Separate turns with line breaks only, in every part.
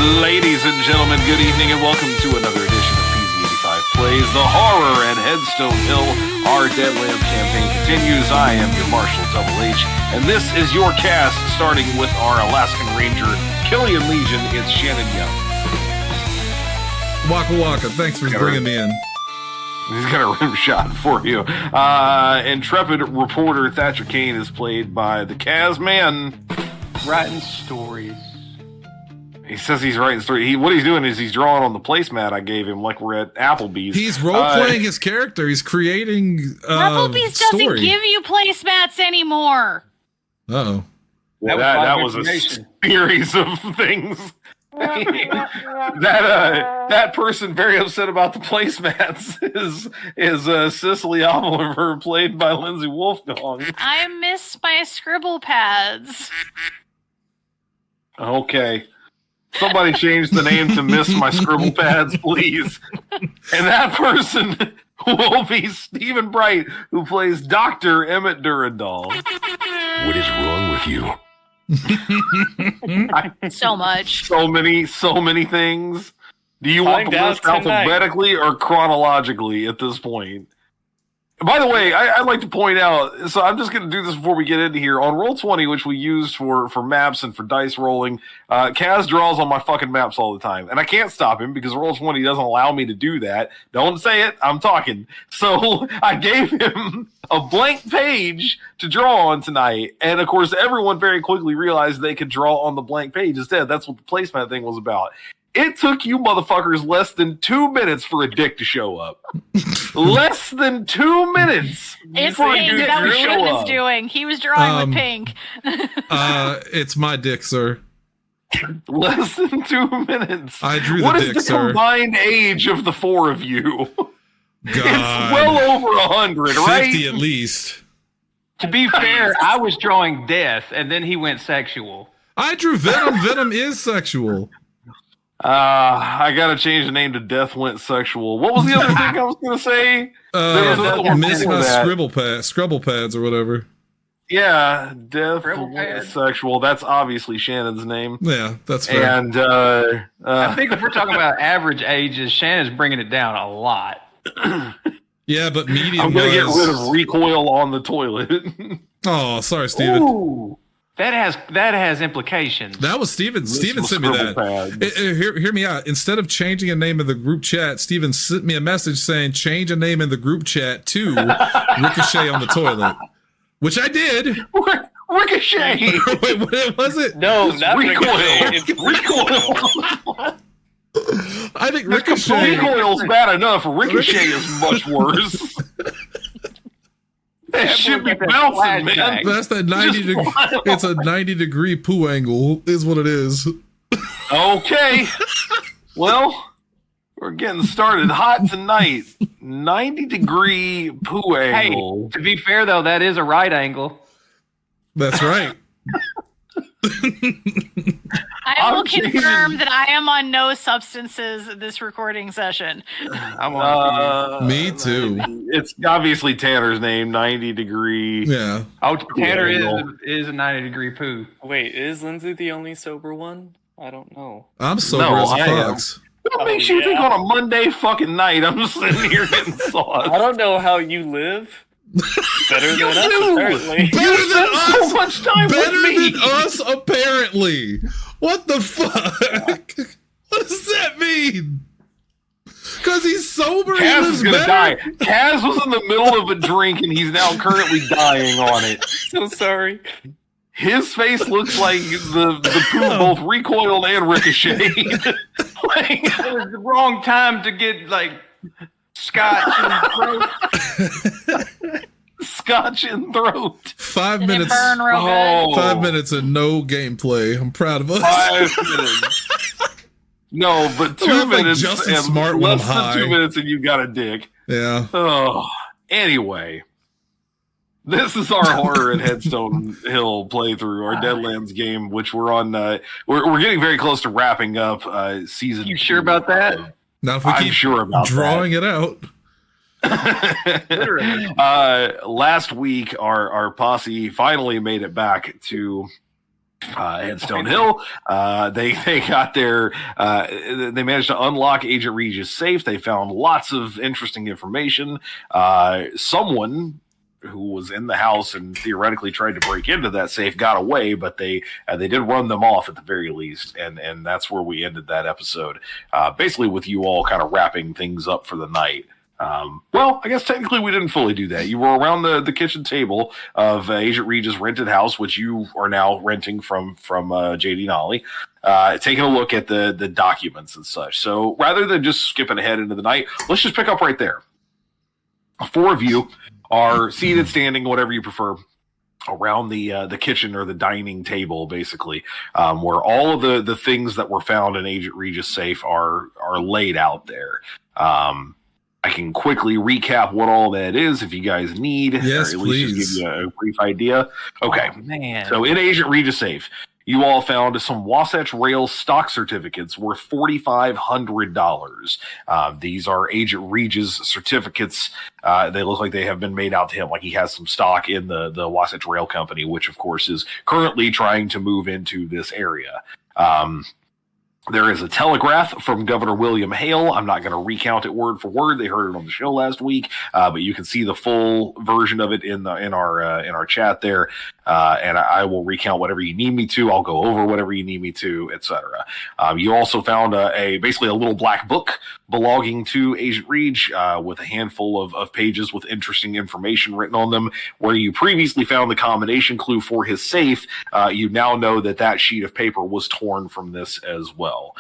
Ladies and gentlemen, good evening and welcome to another edition of PZ85 Plays the Horror at Headstone Hill. Our Deadlands campaign continues. I am your Marshal Double H, and this is your cast, starting with our Alaskan Ranger, Killian Legion. It's Shannon Young.
Waka waka, thanks for bringing me in.
He's got a rim shot for you. Intrepid reporter Thatcher Kane is played by the Kaz Man.
Writing stories.
He says he's writing stories. What he's doing is he's drawing on the placemat I gave him, like we're at Applebee's.
He's role-playing his character. He's creating
Applebee's doesn't give you placemats anymore.
Uh-oh.
That was a series of things. that person very upset about the placemats is Cicely Oliver, played by Lindsay Wolfgong.
I miss my scribble pads.
Okay. Somebody change the name to Miss My Scribble Pads, please. And that person will be Stephen Bright, who plays Dr. Emmett Durandal.
What is wrong with you?
So much.
So many things. Do you want the list alphabetically or chronologically at this point? By the way, I'd like to point out, so I'm just going to do this before we get into here. On Roll20, which we use for maps and for dice rolling, Kaz draws on my fucking maps all the time. And I can't stop him because Roll20 doesn't allow me to do that. Don't say it, I'm talking. So I gave him a blank page to draw on tonight. And of course, everyone very quickly realized they could draw on the blank page instead. That's what the placemat thing was about. It took you motherfuckers less than 2 minutes for a dick to show up. Less than 2 minutes.
It's pink. That was what he was doing. He was drawing with pink.
It's my dick, sir.
Less than 2 minutes.
I drew the
what
dick,
is the
sir.
Combined age of the four of you?
God.
It's well over 100, right?
50 at least.
To be fair, I was drawing death, and then he went sexual.
I drew Venom. Venom is sexual.
I gotta change the name to Death Went Sexual. What was the other thing I was gonna say?
Miss My Scribble Pads or whatever.
Yeah, Death Went Sexual. That's obviously Shannon's name.
Yeah, that's fair.
And
I think if we're talking about average ages, Shannon's bringing it down a lot.
Yeah, but medium.
I'm gonna get rid of recoil on the toilet.
Oh, sorry, Steven.
Ooh. That has implications.
That was Steven. Steven sent me that. Hear me out. Instead of changing a name in the group chat, Steven sent me a message saying change a name in the group chat to Ricochet on the toilet, which I did.
Ricochet.
Wait, what was it?
No, not
recoil.
Ricochet. It's
recoil.
I think Ricochet.
Recoil's bad enough. Ricochet is much worse. That should be bouncing, man.
That's that 90 degree. It's a 90-degree poo angle, is what it is.
Okay. Well, we're getting started hot tonight. 90-degree poo angle.
Hey, to be fair though, that is a right angle.
That's right.
I will confirm that I am on no substances this recording session.
I'm on.
Me too.
It's obviously Tanner's name, 90-degree.
Yeah.
Oh, Tanner is a 90-degree poo.
Wait, is Lindsay the only sober one? I don't know.
I'm sober as a fox.
What makes you think on a Monday fucking night I'm just sitting here getting sauce?
I don't know how you live. Better than us, apparently.
Better than us.
So much time
Better
with me.
than us, apparently. What the fuck? What does that mean? Because he's sober.
Kaz is gonna die. Kaz was in the middle of a drink and he's now currently dying on it.
So sorry.
His face looks like the poo both recoiled and ricocheted.
It was the wrong time to get like scotch in the throat.
Scotch in throat.
5 minutes.
Burn real good.
5 minutes and no gameplay. I'm proud of us.
5 minutes. No, but 2
Like
minutes
Justin
and
Smart when
less
I'm
than
high.
2 minutes and you got a dick.
Yeah.
Oh, anyway. This is our horror at Headstone Hill playthrough, our Deadlands game, which we're on. We're getting very close to wrapping up season.
You sure about that?
Now if we
I'm
keep
sure about
drawing it out.
Last week, our posse finally made it back to Headstone Hill. They got their they managed to unlock Agent Regis' safe. They found lots of interesting information. Someone who was in the house and theoretically tried to break into that safe got away, but they did run them off at the very least, and that's where we ended that episode. Basically, with you all kind of wrapping things up for the night. Well, I guess technically we didn't fully do that. You were around the kitchen table of Agent Regis' rented house, which you are now renting from JD Nolly, taking a look at the documents and such. So rather than just skipping ahead into the night, let's just pick up right there. 4 of you are seated, standing, whatever you prefer, around the kitchen or the dining table, basically, where all of the things that were found in Agent Regis' safe are laid out there. I can quickly recap what all that is if you guys need.
Yes,
or at least
please.
just give you a brief idea. Okay.
Oh, man.
So in Agent Regis' safe, you all found some Wasatch Rail stock certificates worth $4,500. These are Agent Regis certificates. They look like they have been made out to him, like he has some stock in the Wasatch Rail Company, which of course is currently trying to move into this area. There is a telegraph from Governor William Hale. I'm not going to recount it word for word. They heard it on the show last week, but you can see the full version of it in our chat there. And I will recount whatever you need me to. I'll go over whatever you need me to, etc. You also found basically a little black book belonging to Agent Reach with a handful of pages with interesting information written on them. Where you previously found the combination clue for his safe, you now know that sheet of paper was torn from this as well.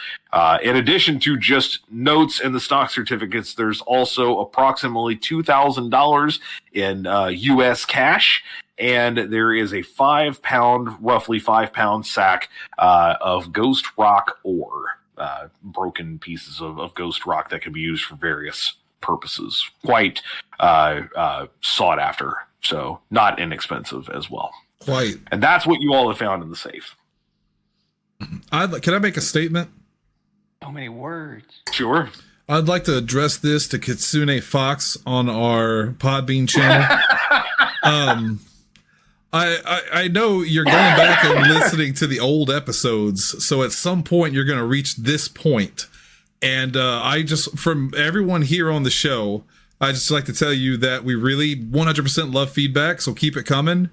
In addition to just notes and the stock certificates, there's also approximately $2,000 in U.S. cash. And there is a roughly 5 pound sack of ghost rock ore, broken pieces of ghost rock that can be used for various purposes. Quite sought after, so not inexpensive as well.
Quite.
And that's what you all have found in the safe.
Can I make a statement?
So many words.
Sure.
I'd like to address this to Kitsune Fox on our Podbean channel. I know you're going back and listening to the old episodes, so at some point you're going to reach this point. And I just, from everyone here on the show, I just like to tell you that we really 100% love feedback, so keep it coming.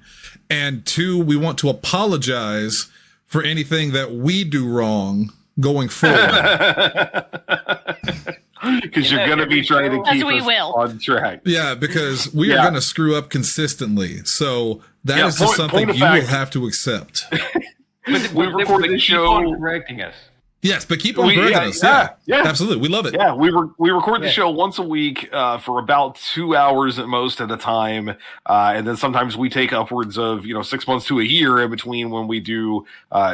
And 2, we want to apologize for anything that we do wrong going forward.
Because you're going to be trying to keep us
will.
on track.
Yeah, because we are going to screw up consistently. So that is just something you will have to accept.
But
we recorded the show.
Keep on correcting us.
Yes, but keep on correcting us. Yeah, absolutely. We love it.
Yeah, we record the show once a week for about 2 hours at most at a time. And then sometimes we take upwards of 6 months to a year in between when we do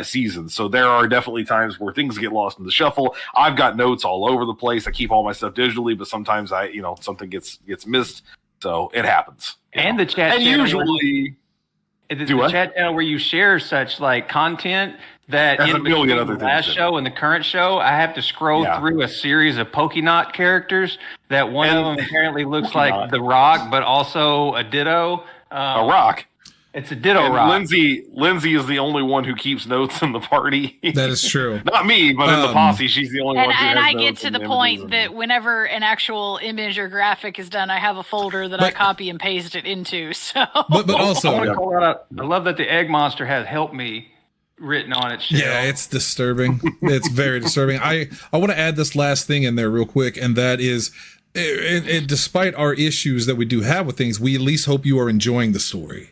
seasons. So there are definitely times where things get lost in the shuffle. I've got notes all over the place. I keep all my stuff digitally, but sometimes something gets missed. So it happens.
And the chat
and
channel
usually
the chat channel where you share such like content that
That's
in
a million
between
other
the last
things,
show and the current show, I have to scroll through a series of Pokemon characters that one of them apparently looks like The Rock, but also a Ditto.
A rock.
It's a Ditto
and
rock.
Lindsay is the only one who keeps notes in the party.
That is true.
Not me, but in the posse, she's the only one who has
And I
notes
get to the point that whenever an actual image or graphic is done, I have a folder that I copy and paste it into. So,
but also,
I love that the Egg Monster has helped me written on its shell.
Yeah, it's disturbing. It's very disturbing. I want to add this last thing in there real quick, and that is, despite our issues that we do have with things, we at least hope you are enjoying the story.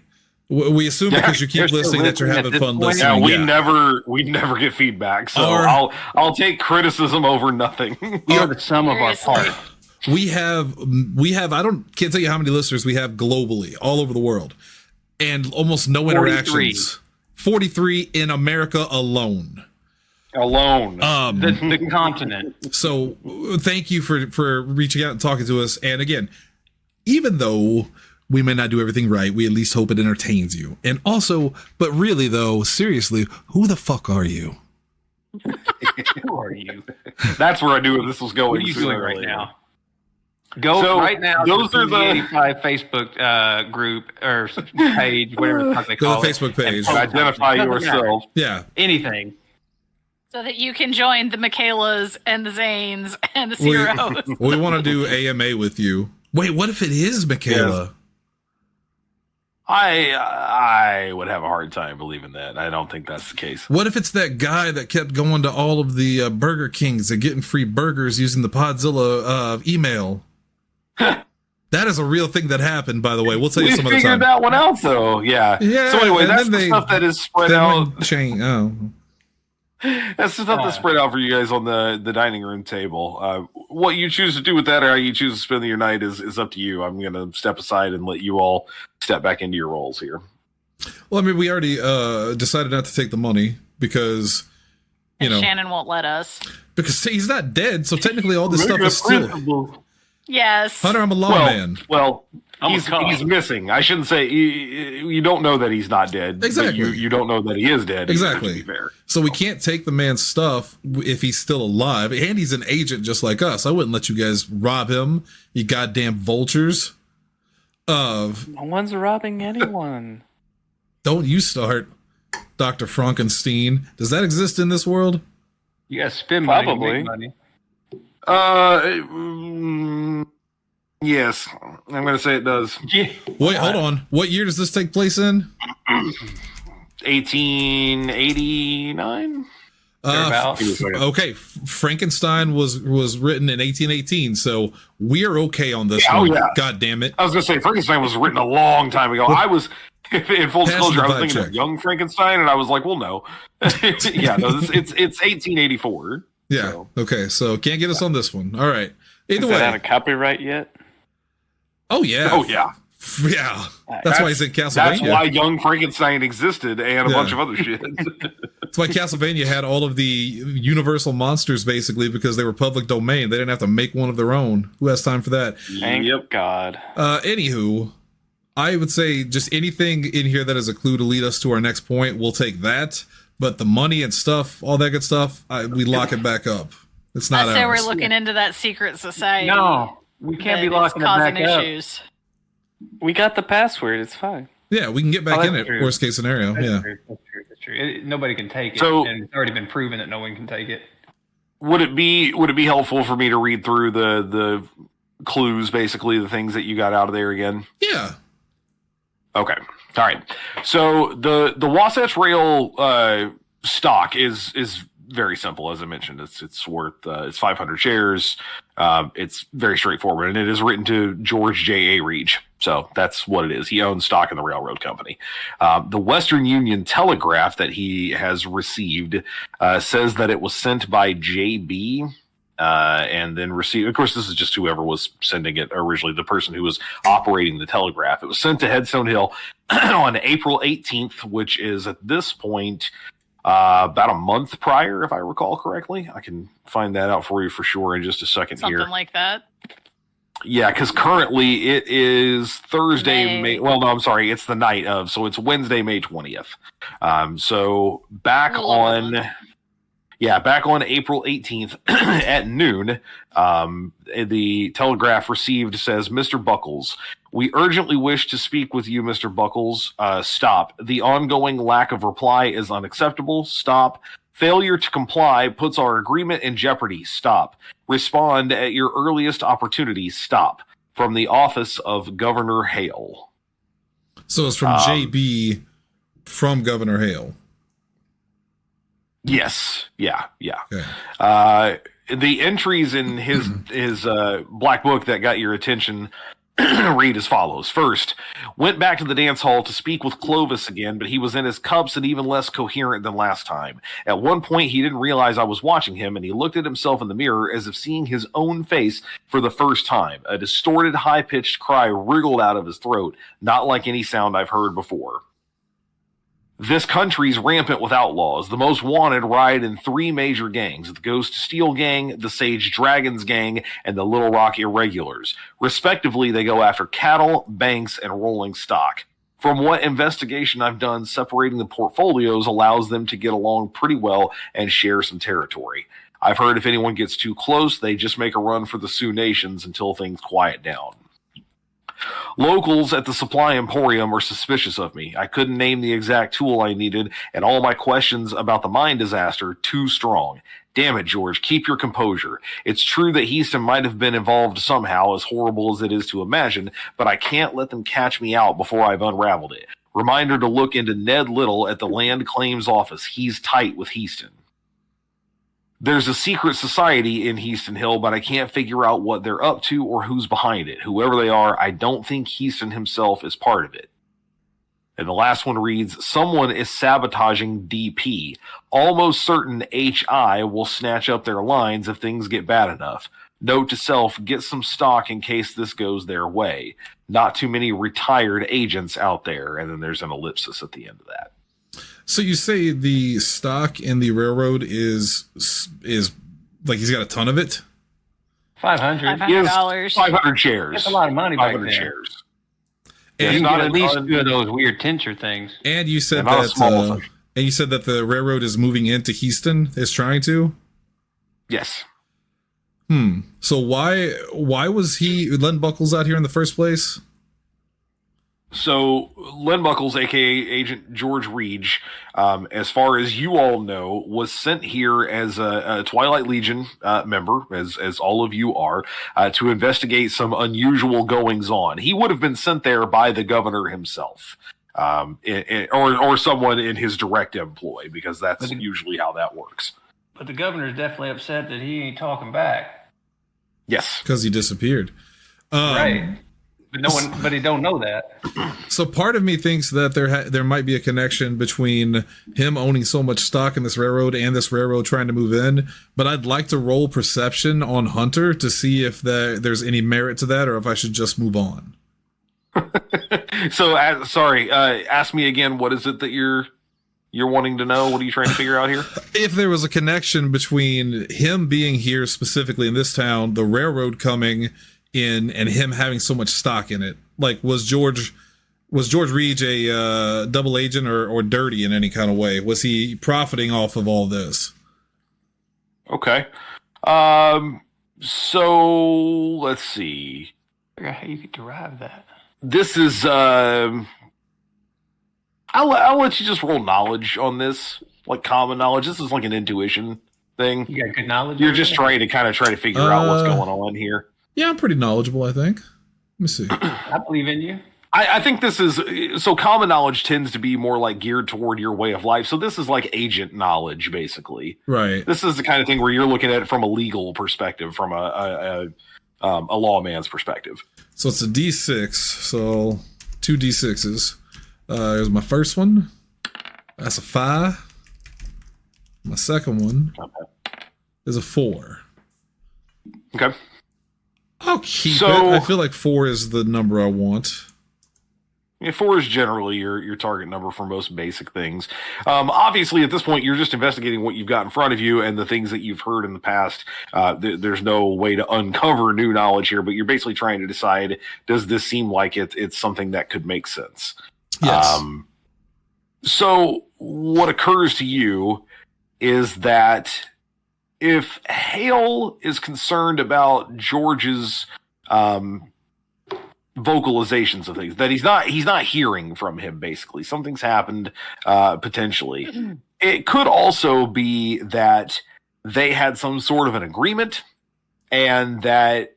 We assume because you keep listening that you're having fun listening.
Yeah, we never get feedback, so I'll take criticism over nothing.
We are the sum of our parts.
We have can't tell you how many listeners we have globally, all over the world, and almost no
43.
interactions. 43 in America alone.
The continent.
So thank you for reaching out and talking to us. And again, even though we may not do everything right, we at least hope it entertains you. And also, but really though, seriously, who the fuck are you?
Who are you?
That's where I knew this was going.
What are you doing right now? Go right now. Those are the PZ85 Facebook group or page, whatever the fuck they call it.
Go to the Facebook page.
Identify yourself.
Yeah.
Anything.
So that you can join the Michaelas and the Zanes and the Zeros.
We want to do AMA with you. Wait, what if it is Michaela?
Yeah. I would have a hard time believing that. I don't think that's the case.
What if it's that guy that kept going to all of the Burger Kings and getting free burgers using the Podzilla email? That is a real thing that happened, by the way. We'll tell you some other time.
We figured that one out, though. Yeah. So anyway, that's the stuff that is spread out. That's the stuff that's spread out for you guys on the dining room table. What you choose to do with that or how you choose to spend your night is up to you. I'm going to step aside and let you all step back into your roles here.
Well, I mean, we already decided not to take the money because,
Shannon won't let us.
Because he's not dead, so technically all this stuff is still...
Yes.
Hunter, I'm a lawman.
Well, he's missing. I shouldn't say you don't know that he's not dead.
Exactly.
You don't know that he is dead.
Exactly.
To be fair.
So we can't take the man's stuff if he's still alive. And he's an agent just like us. I wouldn't let you guys rob him, you goddamn vultures.
No one's robbing anyone.
Don't you start, Dr. Frankenstein. Does that exist in this world?
You guys spend money.
Probably.
Money.
Yes, I'm going to say it does.
Yeah.
Wait, hold on. What year does this take place in?
1889.
Okay, Frankenstein was written in 1818, so we're okay on this one.
Yeah.
God damn it!
I was going to say Frankenstein was written a long time ago. I was, in full disclosure, I was thinking of Young Frankenstein, and I was like, well, no. It's 1884.
Yeah. So. Okay. So can't get us on this one. All right. Either way.
Is that out of copyright yet?
Oh yeah.
Oh yeah.
Yeah. That's why he's in Castlevania.
That's why Young Frankenstein existed and a bunch of other shit.
That's why Castlevania had all of the Universal monsters basically because they were public domain. They didn't have to make one of their own. Who has time for that?
Thank God.
Anywho, I would say just anything in here that is a clue to lead us to our next point, we'll take that. But the money and stuff, all that good stuff, we lock it back up. It's not ours.
I say we're looking into that secret society.
No, we can't be locking it back
issues.
up.
We got the password. It's fine.
Yeah, we can get back in it.
True.
Worst case scenario.
That's true. Nobody can take it,
so,
and it's already been proven that no one can take it.
Would it be helpful for me to read through the clues, basically the things that you got out of there again?
Yeah.
Okay. All right. So the Wasatch Rail stock is very simple, as I mentioned. It's worth it's 500 shares. It's very straightforward, and it is written to George J. A. Reach. So that's what it is. He owns stock in the railroad company. The Western Union Telegraph that he has received says that it was sent by J.B. And then received. Of course, this is just whoever was sending it originally, the person who was operating the telegraph. It was sent to Headstone Hill on April 18th, which is at this point about a month prior, if I recall correctly. I can find that out for you for sure in just a second.
Something like that.
Yeah, because currently it is Thursday, May. Well, no, I'm sorry. It's the night of, so it's Wednesday, May 20th. So back on April 18th at noon, the telegraph received says, Mr. Buckles, we urgently wish to speak with you, Mr. Buckles. Stop. The ongoing lack of reply is unacceptable. Stop. Failure to comply puts our agreement in jeopardy. Stop. Respond at your earliest opportunity. Stop. From the office of Governor Hale.
So it's from JB from Governor Hale.
Yes. Yeah.
Okay.
The entries in his black book that got your attention read as follows. First, went back to the dance hall to speak with Clovis again, but he was in his cups and even less coherent than last time. At one point, he didn't realize I was watching him, and he looked at himself in the mirror as if seeing his own face for the first time. A distorted, high-pitched cry wriggled out of his throat, not like any sound I've heard before. This country's rampant with outlaws. The most wanted ride in 3 major gangs, the Ghost Steel Gang, the Sage Dragons Gang, and the Little Rock Irregulars. Respectively, they go after cattle, banks, and rolling stock. From what investigation I've done, separating the portfolios allows them to get along pretty well and share some territory. I've heard if anyone gets too close, they just make a run for the Sioux Nations until things quiet down. Locals at the Supply Emporium are suspicious of me. I couldn't name the exact tool I needed, and all my questions about the mine disaster too strong. Damn it, George, keep your composure. It's true that Heaston might have been involved somehow, as horrible as it is to imagine, but I can't let them catch me out before I've unraveled it. Reminder to look into Ned Little at the Land Claims Office. He's tight with Heaston. There's a secret society in Heaston Hill, but I can't figure out what they're up to or who's behind it. Whoever they are, I don't think Heaston himself is part of it. And the last one reads, someone is sabotaging DP. Almost certain HI will snatch up their lines if things get bad enough. Note to self, get some stock in case this goes their way. Not too many retired agents out there. And then there's an ellipsis at the end of that.
So you say the stock in the railroad is like he's got a ton of it?
$500.
500 shares.
That's a lot of money back
500
there.
shares.
And you can at least do those weird tincture things.
And you said that the railroad is moving into Heaston, is trying to?
Yes.
So why was Len Buckles out here in the first place?
So Len Buckles, aka Agent George Reach, as far as you all know, was sent here as a Twilight Legion member, as all of you are, to investigate some unusual goings on. He would have been sent there by the governor himself, or someone in his direct employ, because that's usually how that works.
But the governor's definitely upset that he ain't talking back.
Yes,
because he disappeared.
Right. But he don't know that.
So part of me thinks that there might be a connection between him owning so much stock in this railroad and this railroad trying to move in. But I'd like to roll perception on Hunter to see if there's any merit to that, or if I should just move on.
So, ask me again. What is it that you're wanting to know? What are you trying to figure out here?
If there was a connection between him being here specifically in this town, the railroad coming in, and him having so much stock in it. Like, was George Reach a double agent or dirty in any kind of way? Was he profiting off of all this?
Okay. So let's see.
I figure out how you could derive that.
This is I'll let you just roll knowledge on this, like common knowledge. This is like an intuition thing.
You got good knowledge.
You're just trying to figure out what's going on here.
Yeah, I'm pretty knowledgeable, I think. Let me see.
I believe in you.
I think this is, so common knowledge tends to be more like geared toward your way of life. So this is like agent knowledge, basically.
Right.
This is the kind of thing where you're looking at it from a legal perspective, from a lawman's perspective.
So it's a D6. So 2 D6s. Here's my first one. That's a 5. My second one is a 4.
Okay.
I'll keep it. I feel like 4 is the number I want.
Yeah, 4 is generally your target number for most basic things. Obviously, at this point, you're just investigating what you've got in front of you and the things that you've heard in the past. There's no way to uncover new knowledge here, but you're basically trying to decide, does this seem like it's something that could make sense?
Yes.
So what occurs to you is that if Hale is concerned about George's vocalizations of things, that he's not hearing from him, basically. Something's happened, potentially. It could also be that they had some sort of an agreement, and that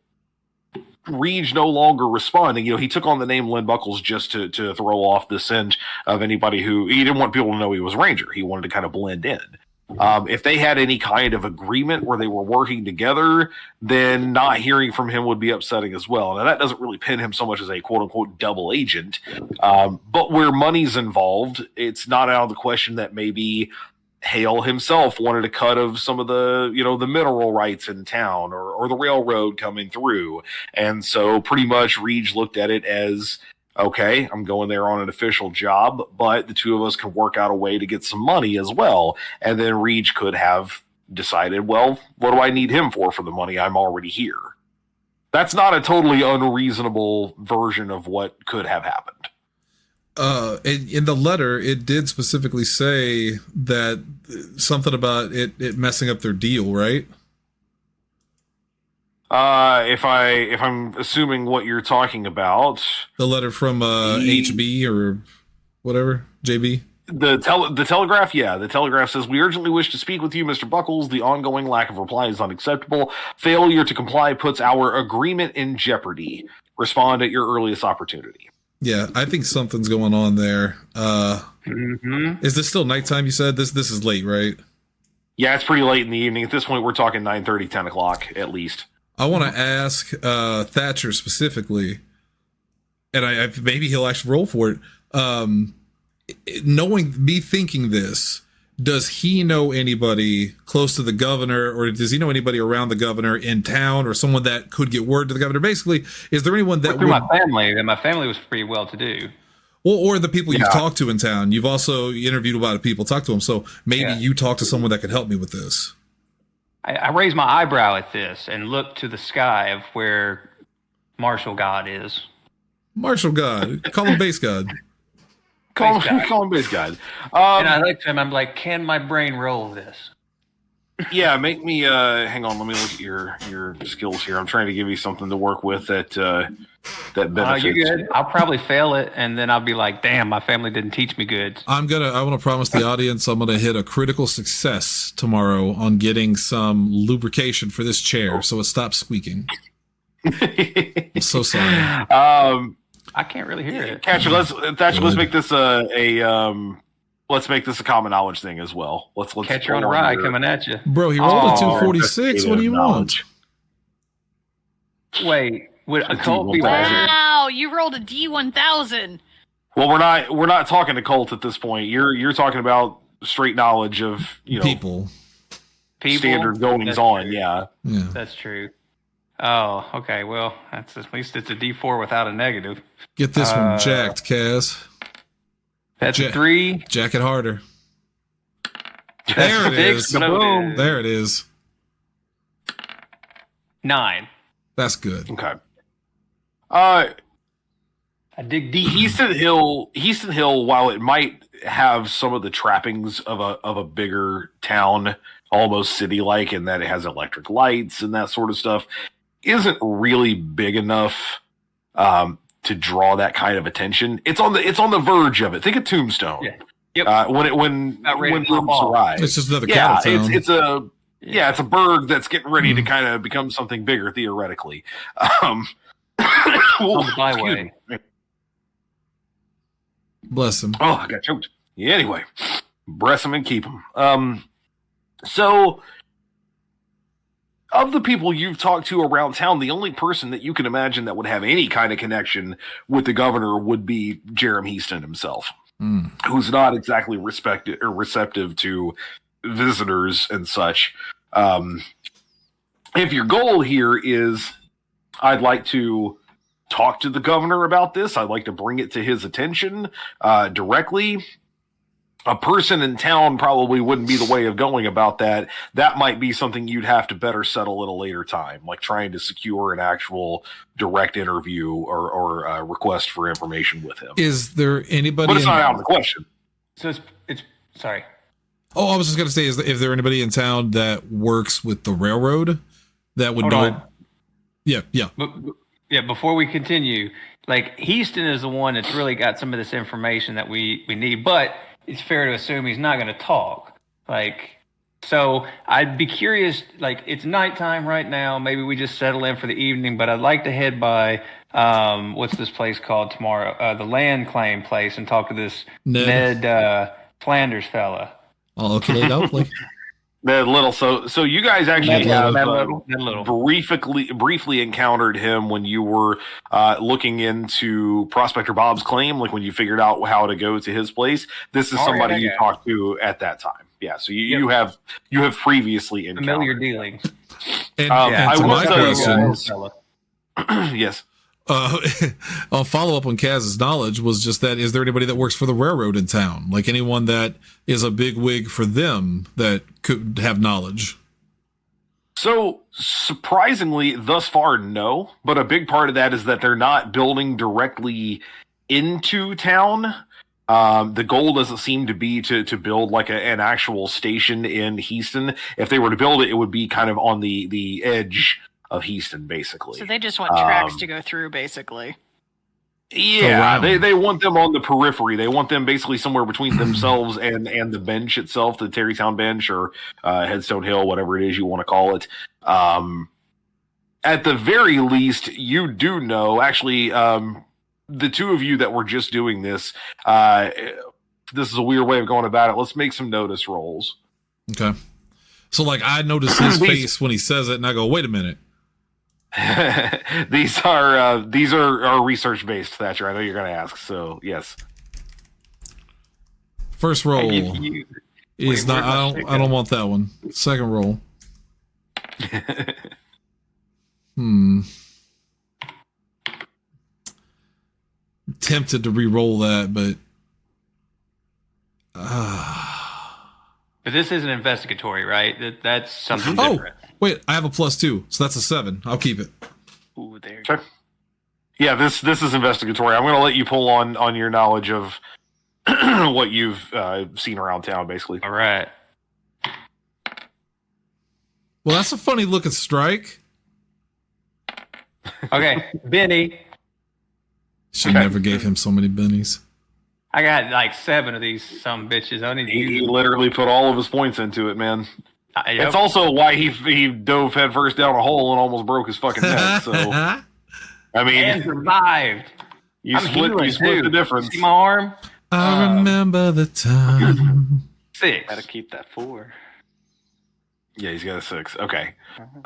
Reach no longer responding. He took on the name Len Buckles just to throw off the scent of anybody who he didn't want people to know he was Ranger. He wanted to kind of blend in. If they had any kind of agreement where they were working together, then not hearing from him would be upsetting as well. Now, that doesn't really pin him so much as a quote-unquote double agent. But where money's involved, it's not out of the question that maybe Hale himself wanted a cut of some of the, the mineral rights in town or the railroad coming through. And so pretty much Reach looked at it as, okay, I'm going there on an official job, but the two of us can work out a way to get some money as well. And then Reach could have decided, well, what do I need him for the money? I'm already here. That's not a totally unreasonable version of what could have happened.
In the letter, it did specifically say that something about it messing up their deal, right?
If I'm assuming what you're talking about,
the letter from HB or whatever, JB.
The Telegraph, yeah. The Telegraph says, "We urgently wish to speak with you, Mr. Buckles. The ongoing lack of reply is unacceptable. Failure to comply puts our agreement in jeopardy. Respond at your earliest opportunity."
Yeah, I think something's going on there. Is this still nighttime, you said? This is late, right?
Yeah, it's pretty late in the evening. At this point, we're talking 9:30, 10 o'clock at least.
I want to ask Thatcher specifically, and I maybe he'll actually roll for it. Thinking this, does he know anybody close to the governor, or does he know anybody around the governor in town, or someone that could get word to the governor? Basically, is there anyone that
through my family? And my family was pretty well to do.
Well, or the people you've talked to in town. You've also interviewed a lot of people, talked to them. So maybe you talk to someone that could help me with this.
I raised my eyebrow at this and looked to the sky of where Marshall God is.
Marshall God, call him Base God.
Call him Base God.
And I looked to him. I'm like, can my brain roll this?
Yeah, make me. Hang on, let me look at your skills here. I'm trying to give you something to work with that benefits.
You're good. I'll probably fail it, and then I'll be like, "Damn, my family didn't teach me good."
I want to promise the audience I'm gonna hit a critical success tomorrow on getting some lubrication for this chair, so it stops squeaking. I'm so sorry.
I can't really hear it.
Thatcher, let's make this let's make this a common knowledge thing as well. Let's
Catcher on a ride coming at you,
bro. He rolled a 246. What do you want?
Wait, would a cult be?
Wow, you rolled a D1000.
Well, we're not talking to cult at this point. You're talking about straight knowledge of
people
standard goings on. Yeah,
that's true. Oh, okay. Well, that's at least it's a D4 without a negative.
Get this one jacked, Kaz.
That's a 3.
Jack it harder. There it is.
Boom.
There it is.
9.
That's good.
Okay.
I dig deep.
Easton Hill, while it might have some of the trappings of a bigger town, almost city-like, in that it has electric lights and that sort of stuff, isn't really big enough to draw that kind of attention. It's on the verge of it. Think of Tombstone.
Yeah. Yep.
When groups arrive,
it's just another cattle town.
It's a burg that's getting ready to kind of become something bigger theoretically.
On the byway.
Bless him.
Oh, I got choked. Yeah, anyway, bless him and keep him. So, of the people you've talked to around town, the only person that you can imagine that would have any kind of connection with the governor would be Jeremy Heaston himself, who's not exactly receptive to visitors and such. If your goal here is, I'd like to talk to the governor about this, I'd like to bring it to his attention directly, a person in town probably wouldn't be the way of going about that. That might be something you'd have to better settle at a later time, like trying to secure an actual direct interview or request for information with him.
Is there anybody?
But it's not out of the question.
So it's sorry.
Oh, I was just going to say, is there anybody in town that works with the railroad that would know?
On.
Yeah.
Yeah, before we continue, like Heaston is the one that's really got some of this information that we need, but it's fair to assume he's not going to talk. So I'd be curious, it's nighttime right now. Maybe we just settle in for the evening, but I'd like to head by, what's this place called tomorrow? The land claim place, and talk to this Ned Flanders fella.
Oh, okay, hopefully.
Ned Little. So you guys actually have
Little.
briefly encountered him when you were looking into Prospector Bob's claim, like when you figured out how to go to his place. This is somebody you talked to at that time. Yeah, so you have previously encountered
familiar dealings.
And to my question,
yes.
I'll follow up on Kaz's knowledge was just that, is there anybody that works for the railroad in town? Like anyone that is a big wig for them that could have knowledge?
So surprisingly, thus far, no. But a big part of that is that they're not building directly into town. The goal doesn't seem to be to build like an actual station in Heaston. If they were to build it, it would be kind of on the edge of Heaston, basically.
So they just want tracks to go through, basically.
Yeah, they want them on the periphery. They want them basically somewhere between themselves and the bench itself, the Terrytown bench or Headstone Hill, whatever it is you want to call it. At the very least, you do know, actually, the two of you that were just doing this, this is a weird way of going about it. Let's make some notice rolls.
Okay. So, like, I notice his face when he says it, and I go, wait a minute.
These are research based, Thatcher. I know you're going to ask, so yes.
First roll is not. I don't want that one. Second roll. Tempted to re-roll that, but.
But this isn't investigatory, right? That's something different.
Wait, I have a +2, so that's a 7. I'll keep it.
Ooh, there.
Sure. Yeah, this is investigatory. I'm going to let you pull on your knowledge of what you've seen around town, basically.
All right.
Well, that's a funny looking strike.
Okay, Benny.
She never gave him so many bennies.
I got like 7 of these some bitches. I need to
He literally put all of his points into it, man.
Yep.
It's also why he dove headfirst down a hole and almost broke his fucking head. So, I mean,
and survived.
You split the difference.
See my arm?
I remember the time.
6.
Gotta keep that 4.
Yeah, he's got a 6. Okay.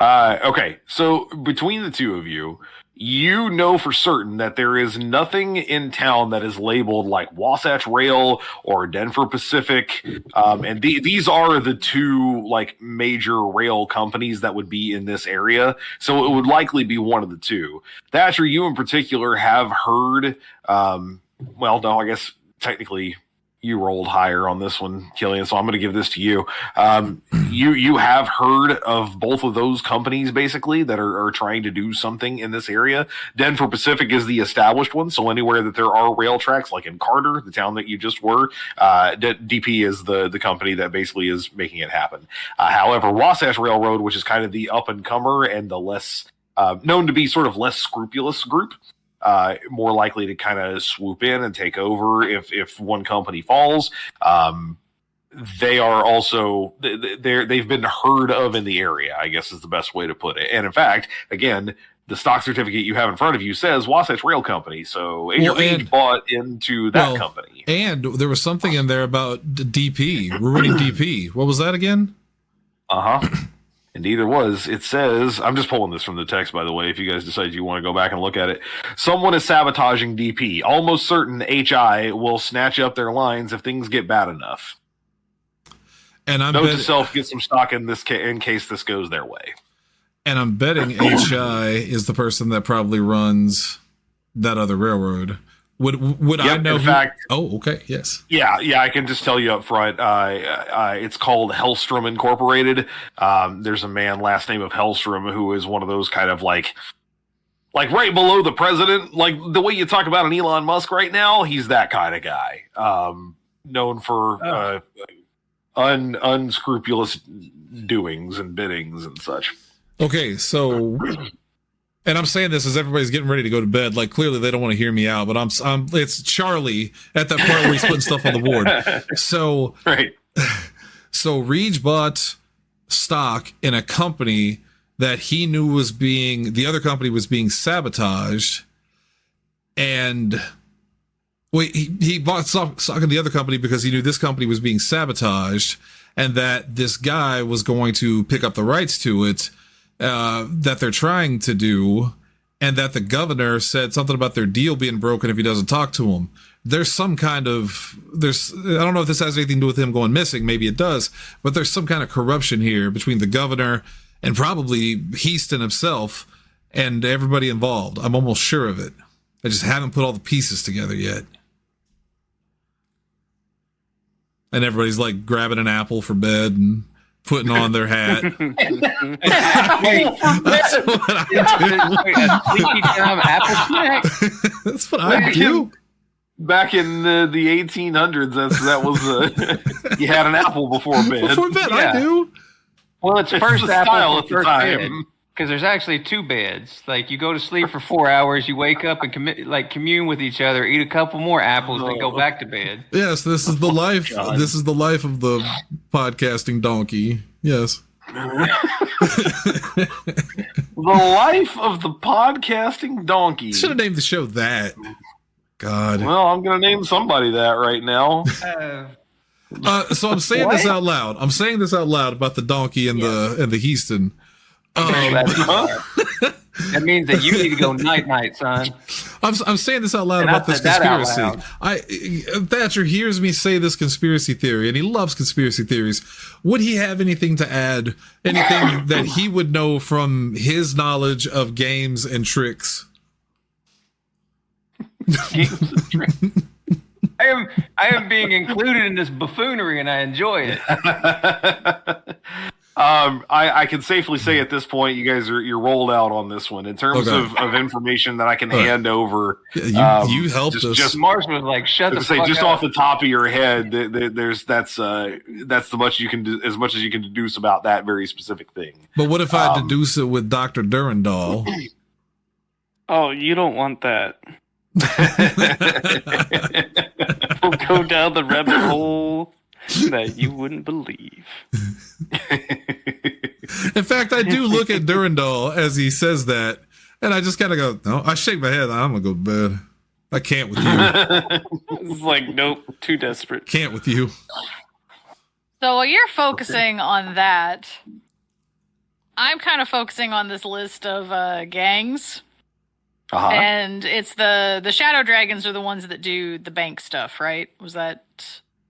Okay. So between the two of you, you know for certain that there is nothing in town that is labeled like Wasatch Rail or Denver Pacific. And these are the two like major rail companies that would be in this area. So it would likely be one of the two. Thatcher, you in particular have heard, well, no, I guess technically you rolled higher on this one, Killian, so I'm going to give this to you. You have heard of both of those companies, basically, that are trying to do something in this area. Denver Pacific is the established one, so anywhere that there are rail tracks, like in Carter, the town that you just were, DP is the company that basically is making it happen. However, Wasatch Railroad, which is kind of the up-and-comer and the less known to be sort of less scrupulous group, more likely to kind of swoop in and take over if one company falls. They are also they've been heard of in the area, I guess is the best way to put it. And in fact, again, the stock certificate you have in front of you says Wasatch Rail Company, so Agent bought into that company.
And there was something in there about DP ruining DP. What was that again?
Indeed, there was. It says, I'm just pulling this from the text, by the way, if you guys decide you want to go back and look at it. Someone is sabotaging DP. Almost certain HI will snatch up their lines if things get bad enough.
And I'm
note to self, get some stock in this in case this goes their way.
And I'm betting HI is the person that probably runs that other railroad. Would I know? In fact, oh, okay, yes.
Yeah, I can just tell you up front. It's called Hellstrom Incorporated. There's a man, last name of Hellstrom, who is one of those kind of like right below the president, like the way you talk about an Elon Musk right now. He's that kind of guy, known for unscrupulous doings and biddings and such.
Okay, so. And I'm saying this as everybody's getting ready to go to bed. Like, clearly they don't want to hear me out, but it's Charlie at that part where he's putting stuff on the board. So,
right.
So Reed bought stock in a company that he knew the other company was being sabotaged. And he bought stock in the other company because he knew this company was being sabotaged and that this guy was going to pick up the rights to it. That they're trying to do, and that the governor said something about their deal being broken if he doesn't talk to him. There's some kind of, I don't know if this has anything to do with him going missing, maybe it does, but there's some kind of corruption here between the governor and probably Heaston himself and everybody involved. I'm almost sure of it. I just haven't put all the pieces together yet. And everybody's like grabbing an apple for bed and putting on their hat. That's what I do.
Apple snack.
That's what I do.
back in the 1800s, that was you had an apple before bed.
Before bed, yeah. I do.
Well, it's first apple at the
time.
Because there's actually two beds. Like, you go to sleep for 4 hours, you wake up and commune with each other, eat a couple more apples, then go back to bed.
Yes, this is the life. This is the life of the podcasting donkey. Yes.
The life of the podcasting donkey.
Should have named the show that. God.
Well, I'm going to name somebody that right now.
So I'm saying this out loud. I'm saying this out loud about the donkey and the Heaston.
That means that you need to go night, son.
I'm saying this out loud about this conspiracy. Thatcher hears me say this conspiracy theory, and he loves conspiracy theories. Would he have anything to add? Anything that he would know from his knowledge of games and tricks?
Games and tricks. I am being included in this buffoonery, and I enjoy it.
I can safely say at this point, you guys you're rolled out on this one in terms of information that I can hand over.
You helped us.
Just
Mars was like, shut the fuck
just
up.
off the top of your head. That's the much you can do, as much as you can deduce about that very specific thing.
But what if I deduce it with Dr. Durandal?
Oh, you don't want that. We'll go down the rabbit hole that you wouldn't believe.
In fact, I do look at Durandal as he says that, and I just kind of go, no, I shake my head. I'm going to go to bed. I can't with you.
It's like, nope, too desperate.
Can't with you.
So while you're focusing on that, I'm kind of focusing on this list of gangs.
Uh-huh.
And it's the Shadow Dragons are the ones that do the bank stuff, right? Was that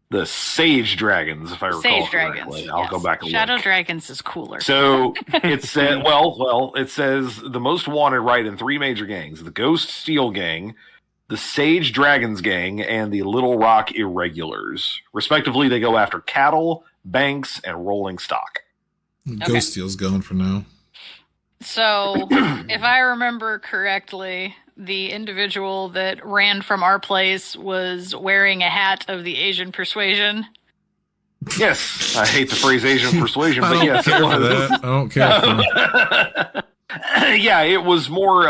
the Sage Dragons, if I recall correctly? I'll go back and
Shadow
look.
Dragons is cooler.
So it said, it says the most wanted right in three major gangs: the Ghost Steel Gang, the Sage Dragons Gang, and the Little Rock Irregulars. Respectively, they go after cattle, banks, and rolling stock.
Ghost Steel's going for now.
So, if I remember correctly, the individual that ran from our place was wearing a hat of the Asian persuasion.
Yes, I hate the phrase Asian persuasion, but yes, it was.
I don't care for that.
Yeah, it was more.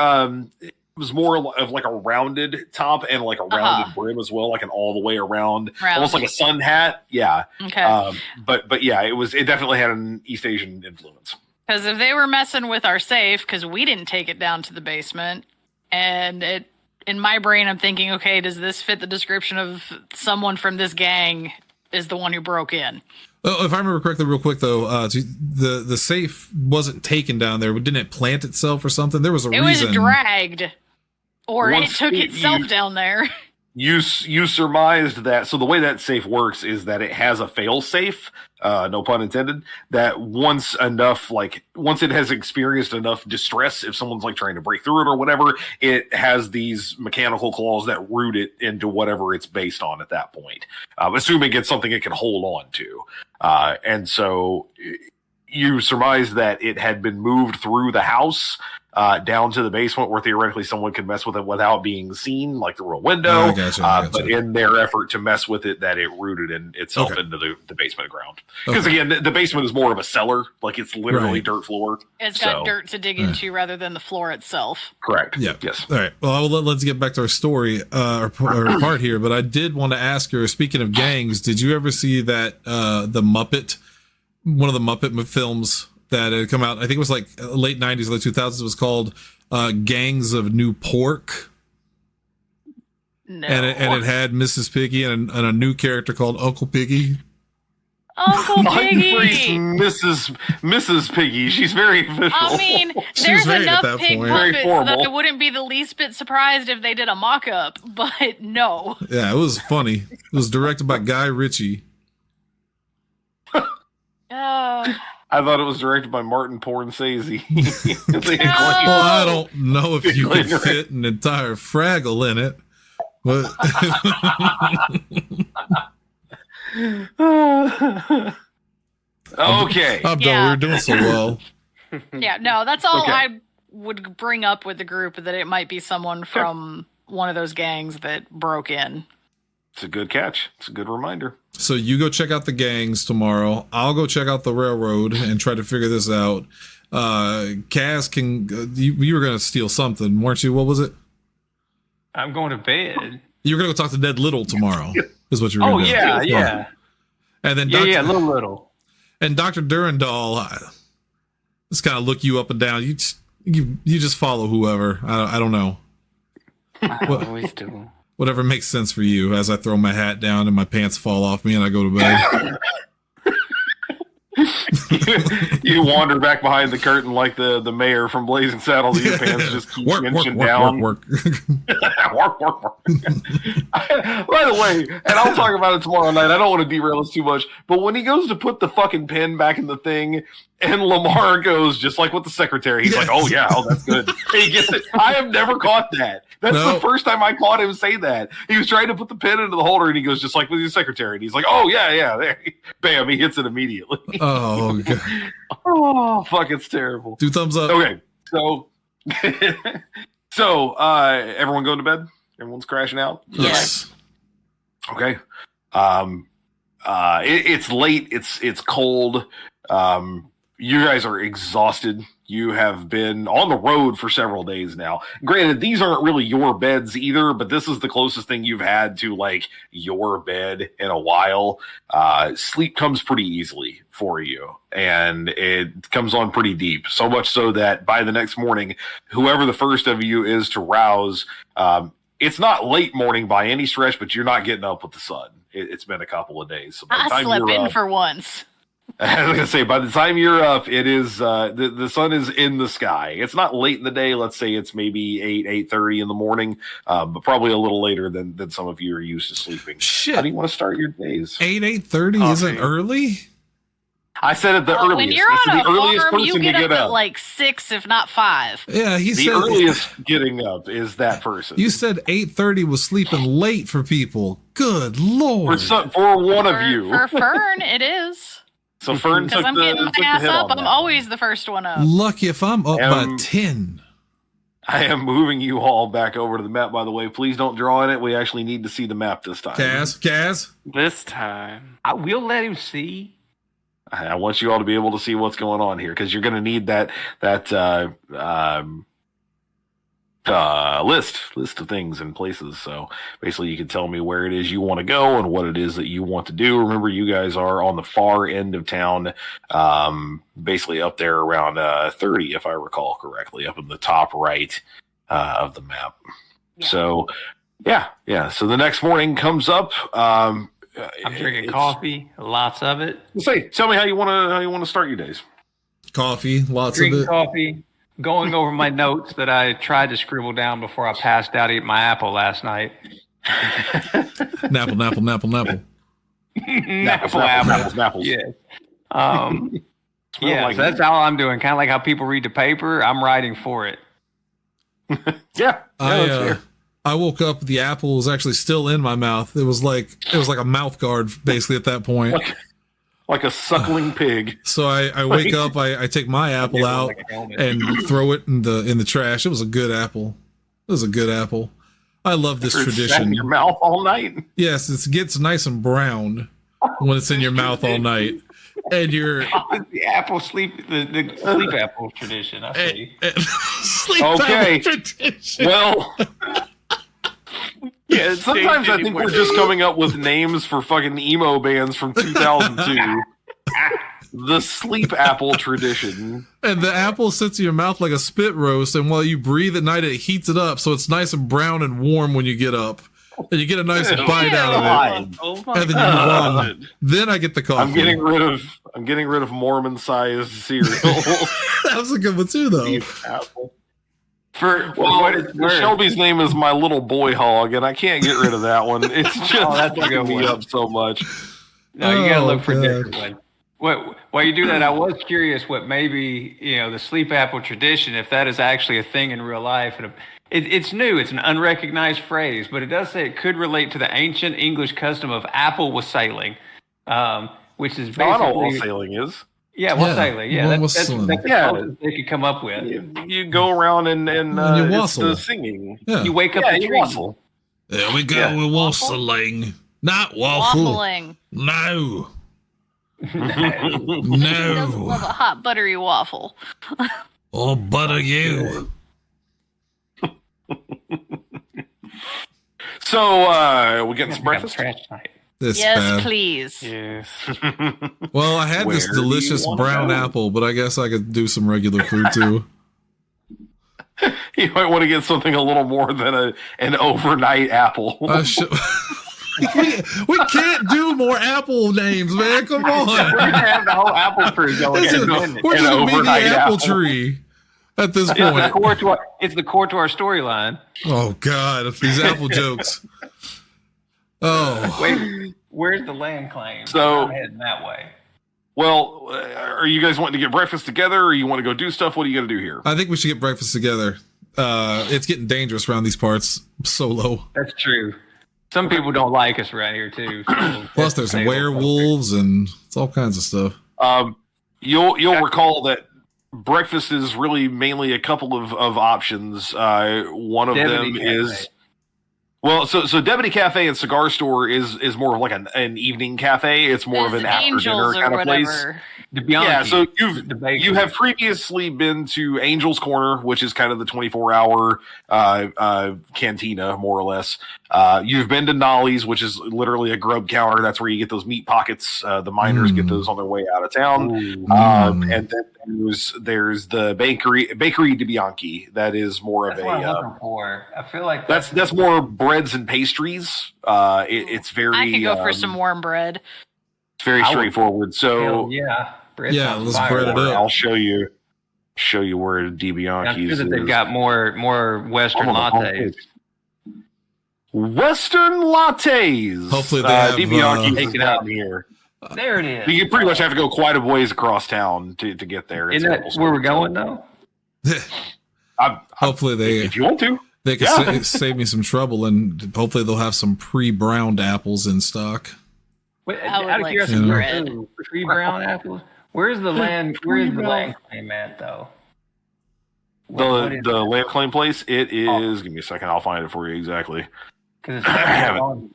It was more of like a rounded top and like a rounded brim as well, like an all the way around, almost like a sun hat. Yeah.
Okay.
But yeah, it definitely had an East Asian influence.
Because if they were messing with our safe, because we didn't take it down to the basement, and in my brain, I'm thinking, okay, does this fit the description of someone from this gang is the one who broke in?
Oh, if I remember correctly, real quick though, the safe wasn't taken down there. Didn't it plant itself or something? There was a reason. It was
dragged, or it took itself down there.
You surmised that. So the way that safe works is that it has a fail safe, no pun intended, that once it has experienced enough distress, if someone's like trying to break through it or whatever, it has these mechanical claws that root it into whatever it's based on at that point, assuming it's something it can hold on to. And so you surmise that it had been moved through the house down to the basement where theoretically someone could mess with it without being seen, like through a window.
I gotcha.
But in their effort to mess with it, that it rooted itself into the basement ground. Because again, the basement is more of a cellar. Like it's literally dirt floor.
It's got dirt to dig into rather than the floor itself.
Correct.
Yeah.
Yes.
All right. Well, let's get back to our story or part here. But I did want to ask you, speaking of gangs, did you ever see that the Muppet, one of the Muppet films that had come out, I think it was like late 90s, late 2000s, it was called Gangs of New Pork.
No.
And it had Mrs. Piggy and a new character called Uncle Piggy.
Uncle Piggy!
Mrs. Piggy. She's very official.
I mean, there's enough pig puppets that I wouldn't be the least bit surprised if they did a mock-up, but no.
Yeah, it was funny. It was directed by Guy Ritchie.
I thought it was directed by Martin Pornsese.
Well, I don't know if you could fit an entire Fraggle in it. But
okay.
I'm done. We're doing so well.
Yeah, no, that's all I would bring up with the group, that it might be someone from one of those gangs that broke in.
It's a good catch. It's a good reminder.
So you go check out the gangs tomorrow. I'll go check out the railroad and try to figure this out. Kaz you were going to steal something, weren't you? What was it?
I'm going to bed.
You were going to go talk to Ned Little tomorrow, is what you were going to do.
Yeah.
And then
Little.
And Dr. Durandal, just kind of look you up and down. You just follow whoever. I don't know.
I always do.
Whatever makes sense for you, as I throw my hat down and my pants fall off me and I go to bed.
You wander back behind the curtain like the mayor from Blazing Saddles. Your pants just keep inching down.
Work.
By the way, and I'll talk about it tomorrow night. I don't want to derail us too much, but when he goes to put the fucking pen back in the thing, and Lamar goes just like with the secretary, he's like, "Oh yeah, that's good." And he gets it. I have never caught that. That's the first time I caught him say that. He was trying to put the pen into the holder, and he goes just like with his secretary, and he's like, "Oh yeah, there." Bam, he hits it immediately.
Oh god.
Oh fuck, it's terrible.
2 thumbs up.
Okay, so everyone going to bed? Everyone's crashing out?
Yes.
Okay. It's late. It's cold. You guys are exhausted. You have been on the road for several days now. Granted, these aren't really your beds either, but this is the closest thing you've had to like your bed in a while. Sleep comes pretty easily for you, and it comes on pretty deep. So much so that by the next morning, whoever the first of you is to rouse, it's not late morning by any stretch, but you're not getting up with the sun. It's been a couple of days. So
I slept in for once.
I was gonna say, by the time you're up, it is the sun is in the sky. It's not late in the day. Let's say it's maybe 8:30 in the morning, but probably a little later than some of you are used to sleeping.
Shit.
How do you want to start your days?
8:30 isn't early?
I said at the earliest.
When you're on
the
a
earliest
farm, you
person
get
to
up
get
at like 6, if not 5.
Yeah, he
the
said
earliest getting up is that person.
You said 8:30 was sleeping late for people. Good lord.
For one of you.
For Fern, it is.
So Fern took
Because I'm getting my ass up. I'm always the first one up.
Lucky if I'm up by 10.
I am moving you all back over to the map, by the way. Please don't draw in it. We actually need to see the map this time.
Kaz?
This time.
I will let him see.
I want you all to be able to see what's going on here, because you're going to need that list of things and places. So basically you can tell me where it is you want to go and what it is that you want to do. Remember, you guys are on the far end of town, basically up there around 30, if I recall correctly, up in the top right of the map. Yeah. So yeah. So the next morning comes up. I'm
drinking coffee, lots of it.
Tell me how you want to start your days.
Coffee, lots of
Drinking
it.
Coffee. Going over my notes that I tried to scribble down before I passed out eating my apple last night.
Napple.
Napple. Yeah. So that's how I'm doing. Kind of like how people read the paper. I'm writing for it.
Yeah. That's fair.
I woke up. The apple was actually still in my mouth. It was like a mouth guard, basically, at that point.
Like a suckling pig.
So I wake up, I take my apple out and throw it in the trash. It was a good apple. I love this tradition.
Sat in your mouth all night.
Yes, it gets nice and brown when it's in your mouth all night. And you're
the apple sleep, the sleep apple tradition. I see.
Sleep
okay.
apple tradition.
Well. Yeah, sometimes I think we're just coming up with names for fucking emo bands from 2002. The sleep apple tradition.
And the apple sits in your mouth like a spit roast, and while you breathe at night, it heats it up, so it's nice and brown and warm when you get up. And you get a nice bite out of it.
Oh
and then you move on. Then I get the coffee.
I'm getting rid of Mormon-sized cereal.
That was a good one too, though.
Apple. Shelby's name is my little boy hog, and I can't get rid of that one. It's just fucking me up so much.
No, you gotta look for different ones. While you do that, I was curious what maybe, the sleep apple tradition, if that is actually a thing in real life. And it's new. It's an unrecognized phrase, but it does say it could relate to the ancient English custom of apple wassailing, which is basically...
I know what wassailing is.
Yeah, wassailing. Yeah, that's the
yeah.
closest they could come up with.
You go around and
you wassle.
it's the singing.
Yeah.
You wake up the tree.
Wassle.
There we go. We're wassailing. Not waffle.
Waffling.
No.
He does love a hot buttery waffle.
Or butter you.
So, we getting some breakfast?
This
yes,
bad.
please.
Yes.
Well, I had this delicious brown apple, but I guess I could do some regular food too.
You might want to get something a little more than an overnight apple.
We can't do more apple names, man. Come on.
We're gonna have the whole apple tree going.
We're just gonna be the apple tree at this point.
It's the core to our storyline.
Oh God, these apple jokes. Oh,
wait, where's the land claim?
So
I'm heading that way.
Well, are you guys wanting to get breakfast together, or you want to go do stuff? What are you going to do here?
I think we should get breakfast together. It's getting dangerous around these parts. Solo.
That's true. Some people don't like us around here too. So
plus, there's werewolves and it's all kinds of stuff.
You'll recall that breakfast is really mainly a couple of options. One of them is. Well, so Deputy Cafe and Cigar Store is more of like an evening cafe. It's more of an after dinner kind of place. Yeah, so you have previously been to Angel's Corner, which is kind of the 24-hour cantina, more or less. You've been to Nolly's, which is literally a grub counter. That's where you get those meat pockets. The miners get those on their way out of town. And then there's the bakery DiBianchi. That is more of
what I'm looking for. I feel like
that's more breads and pastries. It's very.
I could go for some warm bread.
It's very straightforward. So
let's bread it up.
I'll show you where DiBianchi's.
I'm sure that they've got more Western lattes.
Western lattes.
Hopefully they have
DiBianchi's taken out here.
There it is.
You pretty much have to go quite a ways across town to get there.
Isn't that where we're going though?
Hopefully
if you want to.
They can save me some trouble, and hopefully they'll have some pre-browned apples in stock.
Wait, out of curiosity, pre-brown apples. Where's the land claim at though?
The land claim place. It is. Give me a second. I'll find it for you exactly.
Because
I haven't.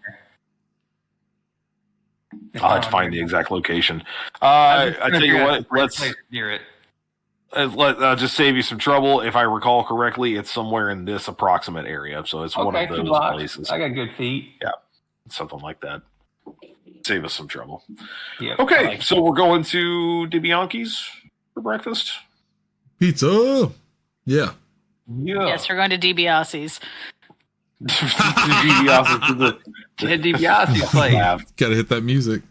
I'll have to find the exact location. I tell you what. Let's
near it.
Let just save you some trouble. If I recall correctly, it's somewhere in this approximate area. So it's one of those places.
I got good feet.
Yeah, something like that. Save us some trouble.
Yeah.
Okay, so we're going to DiBianchi's for breakfast.
Pizza. Yeah.
Yes, we're going to DiBiase's.
DiBiase's place.
Got to hit that music.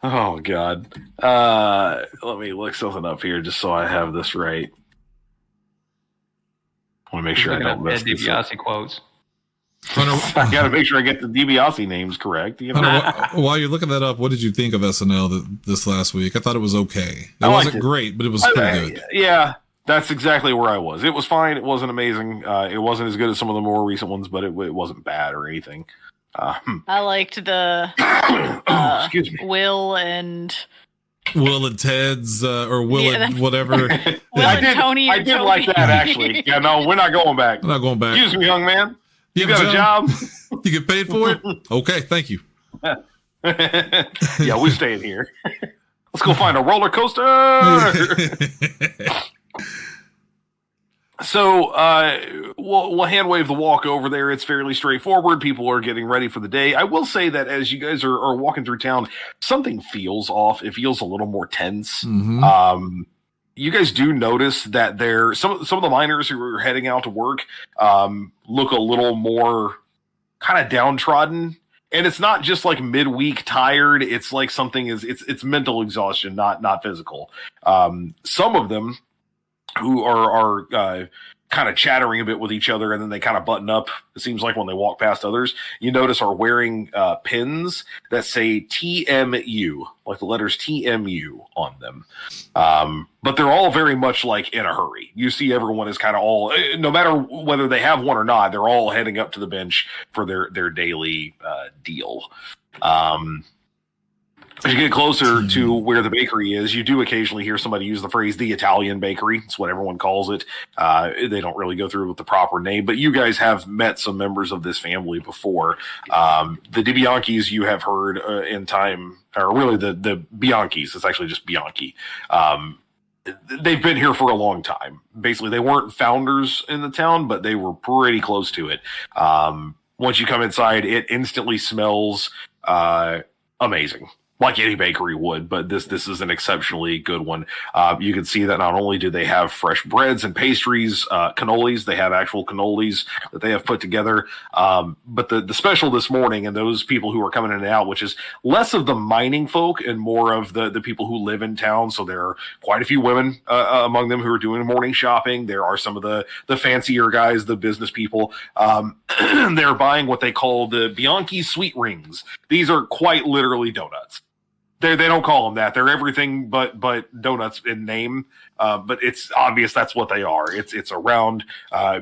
Oh God. Let me look something up here just so I have this right. I want to make sure I don't miss this.
DiBiase quotes.
I got to make sure I get the DiBiase names correct. You know?
While you're looking that up, what did you think of SNL this last week? I thought it was okay. It wasn't great, but it was pretty good.
Yeah, that's exactly where I was. It was fine. It wasn't amazing. It wasn't as good as some of the more recent ones, but it wasn't bad or anything.
I liked the
excuse me.
Will and
Ted's or Will and whatever.
Tony.
I did like that actually. Yeah, no, we're not going back.
I'm not going back.
Excuse me, young man. You got a job?
You get paid for it? Okay, thank you.
Yeah, we're staying here. Let's go find a roller coaster. So we'll hand wave the walk over there. It's fairly straightforward. People are getting ready for the day. I will say that as you guys are walking through town, something feels off. It feels a little more tense.
Mm-hmm.
You guys do notice that some of the miners who are heading out to work look a little more kind of downtrodden. And it's not just like midweek tired. It's like it's mental exhaustion, not physical. Some of them who are kind of chattering a bit with each other, and then they kind of button up. It seems like when they walk past others, you notice are wearing pins that say TMU, like the letters TMU on them. But they're all very much like in a hurry. You see everyone is kind of all, no matter whether they have one or not, they're all heading up to the bench for their daily deal. As you get closer to where the bakery is, you do occasionally hear somebody use the phrase "the Italian bakery." It's what everyone calls it. They don't really go through with the proper name, but you guys have met some members of this family before. The DiBianchis you have heard in time, or really the Bianchis. It's actually just Bianchi. They've been here for a long time. Basically, they weren't founders in the town, but they were pretty close to it. Once you come inside, it instantly smells amazing. Like any bakery would, but this is an exceptionally good one. You can see that not only do they have fresh breads and pastries, cannolis, they have actual cannolis that they have put together. But the special this morning, and those people who are coming in and out, which is less of the mining folk and more of the people who live in town. So there are quite a few women among them who are doing morning shopping. There are some of the fancier guys, the business people. They're buying what they call the Bianchi sweet rings. These are quite literally donuts. They don't call them that. They're everything but donuts in name. But it's obvious that's what they are. It's a round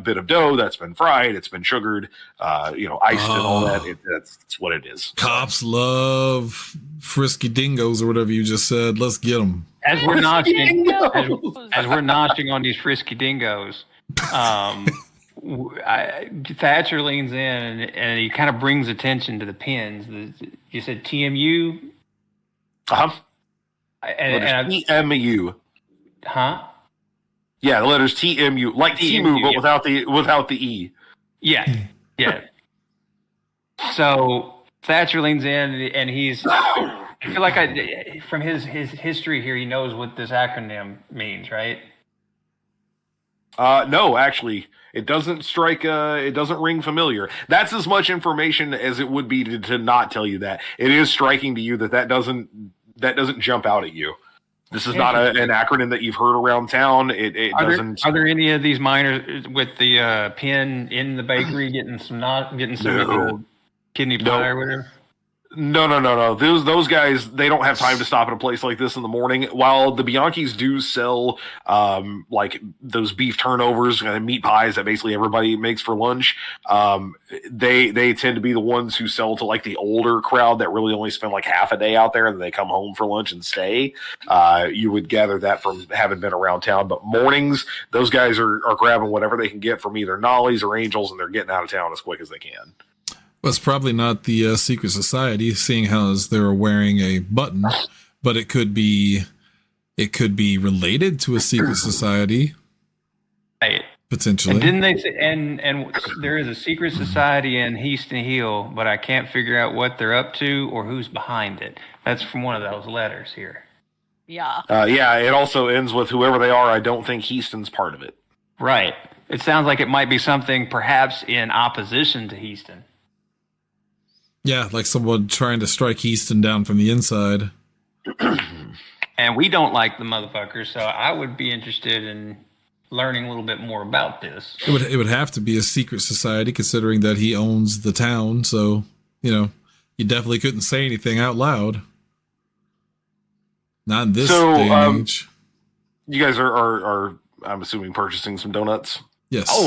bit of dough that's been fried. It's been sugared, iced and all that. That's what it is.
Cops love frisky dingoes or whatever you just said. Let's get them.
As we're noshing on these frisky dingoes, Thatcher leans in and he kind of brings attention to the pins. You said TMU.
And TMU.
Huh?
Yeah, the letters TMU, like TMU, but without the E.
Yeah. So Thatcher leans in, and I feel like from his history here, he knows what this acronym means, right?
No, actually, it doesn't strike. It doesn't ring familiar. That's as much information as it would be to not tell you that. It is striking to you that doesn't jump out at you. This is not an acronym that you've heard around town. It doesn't. Are there
any of these miners with the pin in the bakery getting some kidney pie or whatever?
No. Those guys, they don't have time to stop at a place like this in the morning. While the Bianchis do sell like those beef turnovers and meat pies that basically everybody makes for lunch, they tend to be the ones who sell to like the older crowd that really only spend like half a day out there and then they come home for lunch and stay. You would gather that from having been around town. But mornings, those guys are grabbing whatever they can get from either Nollies or Angels, and they're getting out of town as quick as they can.
Well, it's probably not the secret society, seeing how they're wearing a button, but it could be related to a secret society,
right?
Potentially.
And didn't they say? And there is a secret society in Heaston Hill, but I can't figure out what they're up to or who's behind it. That's from one of those letters here.
Yeah.
It also ends with whoever they are. I don't think Heaston's part of it.
Right. It sounds like it might be something perhaps in opposition to Heaston.
Yeah, like someone trying to strike Heaston down from the inside.
And we don't like the motherfuckers, so I would be interested in learning a little bit more about this.
It would have to be a secret society, considering that he owns the town. So, you definitely couldn't say anything out loud. Not in this day and age.
You guys are I'm assuming, purchasing some donuts.
Yes.
Oh,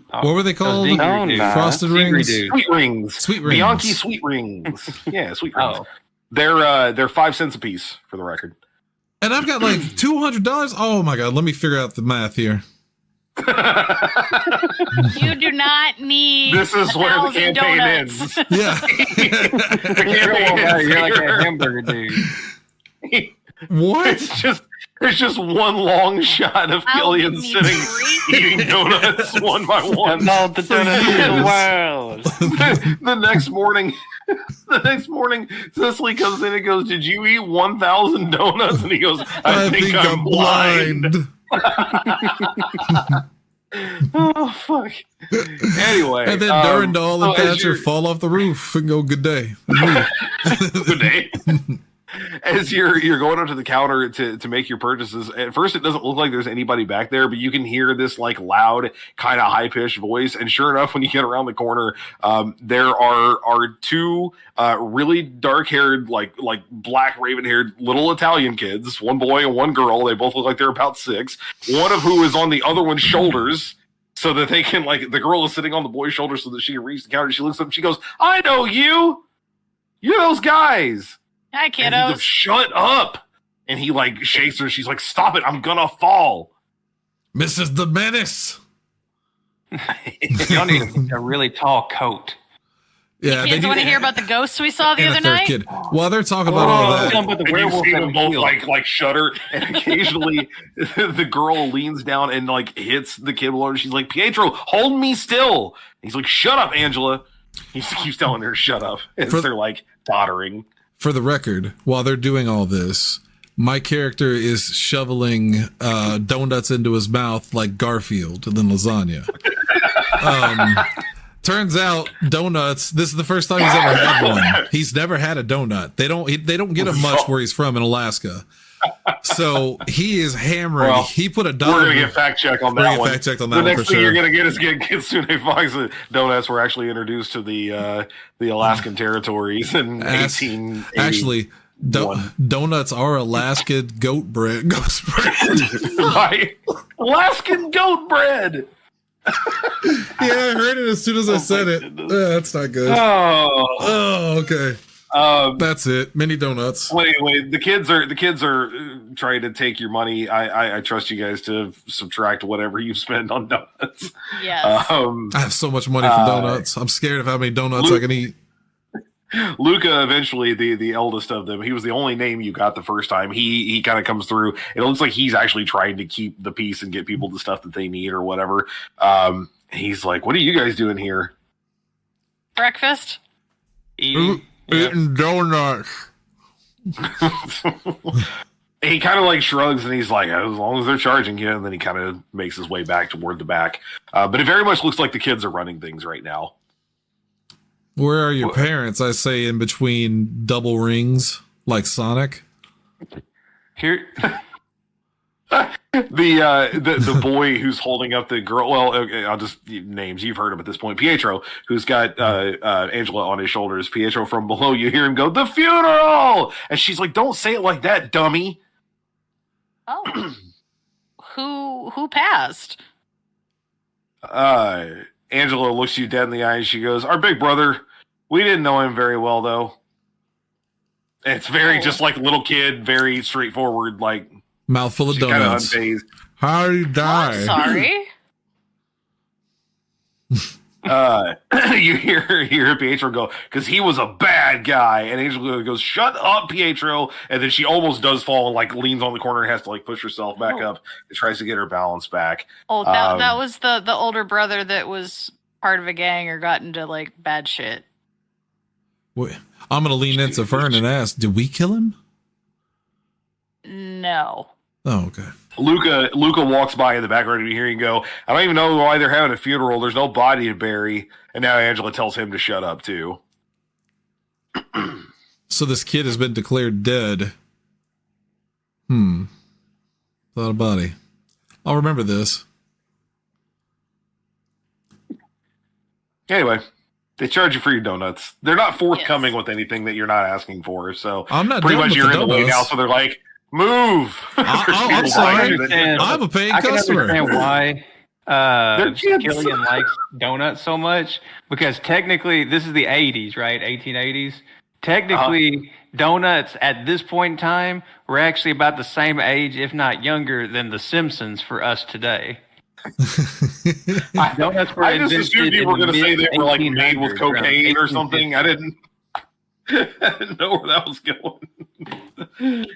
what were they called? Frosted rings?
Sweet rings.
Sweet rings.
Bianchi sweet rings. Yeah, sweet rings. Oh. They're 5 cents a piece, for the record.
And I've got like $200. Oh my God. Let me figure out the math here.
You do not need.
This is where the campaign ends.
Yeah.
The campaign ends.
You're like a hamburger dude.
What?
There's just one long shot of Gillian sitting eating donuts one by one.
All the donuts in the world.
The next morning, Cicely comes in and goes, "Did you eat 1,000 donuts?" And he goes, I think I'm blind. Oh, fuck. Anyway.
And then Durandal and Thatcher fall off the roof and go, "Good day."
Good day. As you're going up to the counter to make your purchases, at first it doesn't look like there's anybody back there, but you can hear this like loud, kind of high pitched voice. And sure enough, when you get around the corner, there are two really dark haired, like black raven haired little Italian kids, one boy and one girl. They both look like they're about 6. One of who is on the other one's shoulders, so that they can, like, the girl is sitting on the boy's shoulder so that she can reach the counter. She looks up and she goes, "I know you. You're those guys."
Hi,
And he
kiddos.
goes, shut up. And he like shakes her. She's like, stop it. I'm going to fall.
Mrs. the Menace.
Y'all need a really tall coat.
Yeah,
The kids want to hear about the ghosts we saw the
and
other
a third
night?
kid. While they're talking about all that,
But the
And you
werewolf
see
that
them
we
both
killed.
like shudder, and occasionally the girl leans down and like hits the kid below her. She's like, Pietro, hold me still. And he's like, shut up, Angela. He keeps telling her to shut up as they're like tottering.
for the record, while they're doing all this, my character is shoveling donuts into his mouth like Garfield and then lasagna. Turns out donuts. This is the first time he's ever had one. He's never had a donut. They don't get them much where he's from in Alaska. So he is hammering.
Well,
he put $1.
We're gonna get fact check on that one.
Fact checked on that
the
one
next
for
thing
sure.
you're gonna get is Kitsune Fox donuts were actually introduced to the Alaskan territories in 1880.
Actually, donuts are Alaskan goat bread. Ghost bread.
Right? Alaskan goat bread.
Yeah, I heard it as soon as I said it. That's not good.
Oh,
Okay. That's it. Mini donuts.
Wait. The kids are trying to take your money. I trust you guys to subtract whatever you spend on donuts.
Yes.
I have so much money for donuts. I'm scared of how many donuts I can eat.
Luca, eventually the eldest of them, he was the only name you got the first time. He kind of comes through. It looks like he's actually trying to keep the peace and get people the stuff that they need or whatever. He's like, "What are you guys doing here?"
Breakfast?
Eating donuts.
He kind of like shrugs and he's like, "As long as they're charging you," and then he kind of makes his way back toward the back. But it very much looks like the kids are running things right now.
Where are your parents? I say in between double rings, like Sonic.
Here,
The boy who's holding up the girl. Well, okay, I'll just names. You've heard him at this point. Pietro, who's got Angela on his shoulders. Pietro from below. You hear him go, "The funeral!" And she's like, "Don't say it like that, dummy."
Oh. Who passed?
Angela looks you dead in the eye and she goes, "Our big brother. We didn't know him very well, though." And it's very just like little kid, very straightforward, like
Mouthful of
she's kind of
donuts.
unfazed.
How do you
Oh,
die?
I'm sorry.
You hear Pietro go, because he was a bad guy, and Angela goes, "Shut up, Pietro!" And then she almost does fall and like leans on the corner and has to like push herself back up and tries to get her balance back.
Oh, that was the older brother that was part of a gang or got into like bad shit.
Wait, I'm gonna lean into Fern and ask, did we kill him?
No.
Oh, okay.
Luca walks by in the background and you hear him go, "I don't even know why they're having a funeral. There's no body to bury." And now Angela tells him to shut up too.
So this kid has been declared dead. Without a body. I'll remember this.
Anyway, they charge you for your donuts. They're not forthcoming with anything that you're not asking for. So
I'm not
pretty
done
much
with
you're
the
in the way
donuts.
now. So they're like, "Move."
I'm sorry.
understand.
I'm a paying
I can
customer.
understand why
They're kids.
Killian likes donuts so much because technically this is the 80s, right? 1880s. Technically, donuts at this point in time were actually about the same age, if not younger, than The Simpsons for us today. Donuts were
I just
invented
assumed you
in
were
the
going to say they were like made with
1800s, around
cocaine or
1850s.
something. I didn't know where that was going.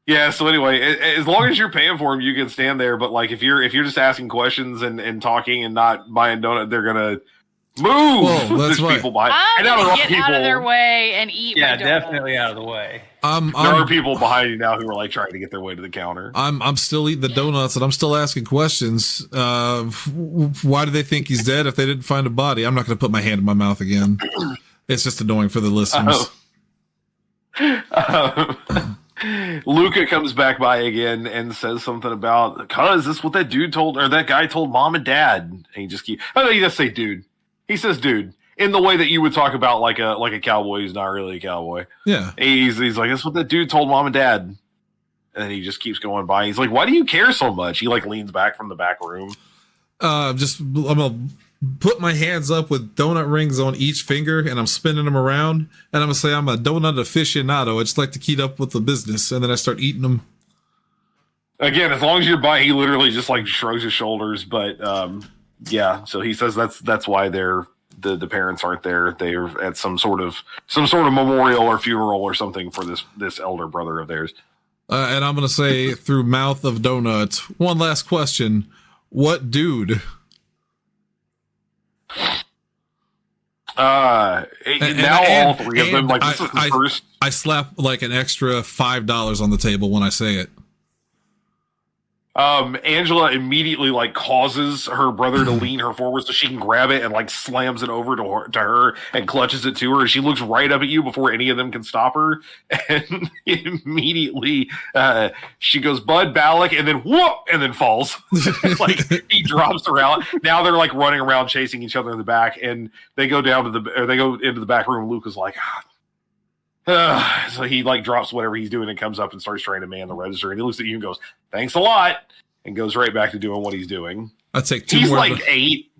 Yeah. So anyway, as long as you're paying for them, you can stand there. But like if you're just asking questions and talking and not buying donut, they're gonna move.
Whoa, that's
There's
right.
people behind.
I'm
And now there
gonna
are
get out of their
people.
way and eat
Yeah,
my donuts.
definitely out of the way.
I'm
There are people behind you now who are like trying to get their way to the counter.
I'm still eating the donuts and I'm still asking questions. Why do they think he's dead if they didn't find a body? I'm not going to put my hand in my mouth again. It's just annoying for the listeners.
Luca comes back by again and says something about, "Cuz this is what that dude told, or that guy told mom and dad." And he just he doesn't say dude. He says dude in the way that you would talk about like a cowboy who's not really a cowboy.
Yeah.
He's like, "That's what that dude told mom and dad." And he just keeps going by. He's like, "Why do you care so much?" He like leans back from the back room.
I'm gonna put my hands up with donut rings on each finger, and I'm spinning them around, and I'm gonna say I'm a donut aficionado. I just like to keep up with the business, and then I start eating them.
Again, as long as you're by, he literally just like shrugs his shoulders. But yeah, so he says that's why the parents aren't there. They're at some sort of memorial or funeral or something for this elder brother of theirs.
And I'm gonna say through mouth of donuts. One last question: what dude?
All three of them. Like this is the first.
I slap like an extra $5 on the table when I say it.
Angela immediately like causes her brother to lean her forward so she can grab it and like slams it over to her and clutches it to her. And she looks right up at you before any of them can stop her. And immediately, she goes, Bud Balak, and then whoop, and then falls. Like he drops her out. Now they're like running around chasing each other in the back, and they go down to they go into the back room. Luke is like, so he like drops whatever he's doing and comes up and starts trying to man the register. And he looks at you and goes, "Thanks a lot," and goes right back to doing what he's doing.
I'd take two
he's
more.
He's like 8.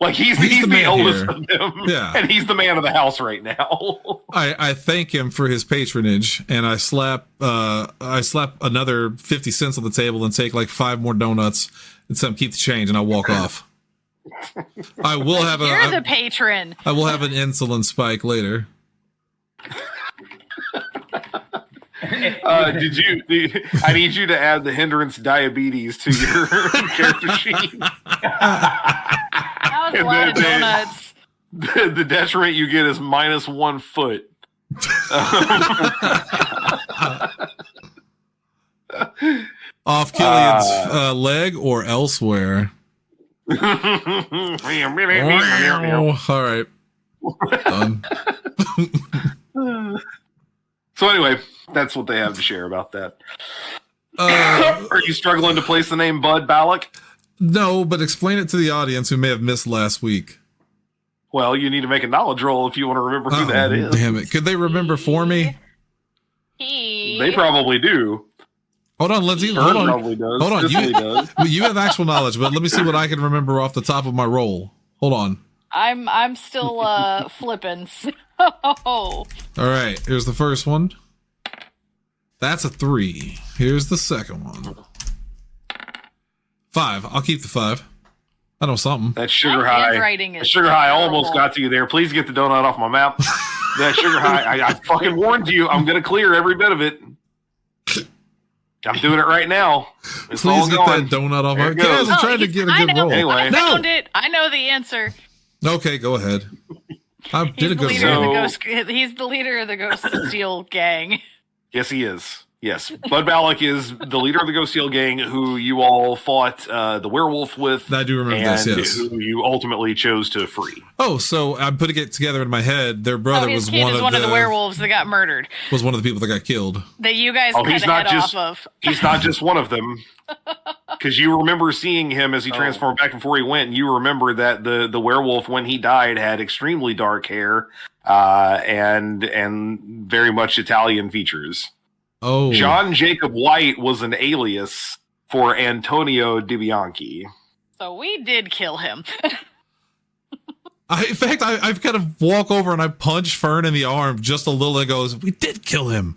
Like he's the oldest
here.
of them.
Yeah.
And he's the man of the house right now.
I thank him for his patronage, and I slap another 50 cents on the table and take like 5 more donuts and some keep the change, and I walk off. I will have
You're the patron.
I will have an insulin spike later.
I need you to add the hindrance diabetes to your character sheet.
That was a lot of donuts.
The detriment you get is -1 foot.
Off Killian's leg or elsewhere. All right. Done.
So anyway, that's what they have to share about that. Are you struggling to place the name Bud Balak?
No, but explain it to the audience who may have missed last week.
Well, you need to make a knowledge roll if you want to remember who that is.
Damn it. Could they remember for me?
They probably do.
Hold on, Lindsay.
Hold on. Probably does.
Hold on.
Does.
You have actual knowledge, but let me see what I can remember off the top of my roll. Hold on.
I'm still flipping.
All right, here's the first one. That's a 3. Here's the second one. 5. I'll keep the 5. I know something.
That sugar high. That sugar high almost got to you there. Please get the donut off my map. That sugar high. I fucking warned you. I'm gonna clear every bit of it. I'm doing it right now. It's
Please
all
get
going.
that donut off. Guys, I'm trying to get a good roll.
Anyway.
I found it. I know the answer.
Okay, go ahead. I did a good
job. He's the leader of the Ghost Steel gang.
Yes, he is. Yes, Bud Balak is the leader of the Ghost Steel gang who you all fought the werewolf with.
I do remember this, yes.
Who you ultimately chose to free.
Oh, so I'm putting it together in my head. Their brother was one
of the werewolves that got murdered.
Was one of the people that got killed.
That you guys cut the head off of.
He's not just one of them. Because you remember seeing him as he transformed back before he went, and you remember that the werewolf, when he died, had extremely dark hair and very much Italian features.
Oh,
John Jacob White was an alias for Antonio DiBianchi.
So we did kill him.
In fact, I've kind of walk over and I punch Fern in the arm just a little and goes, "We did kill him."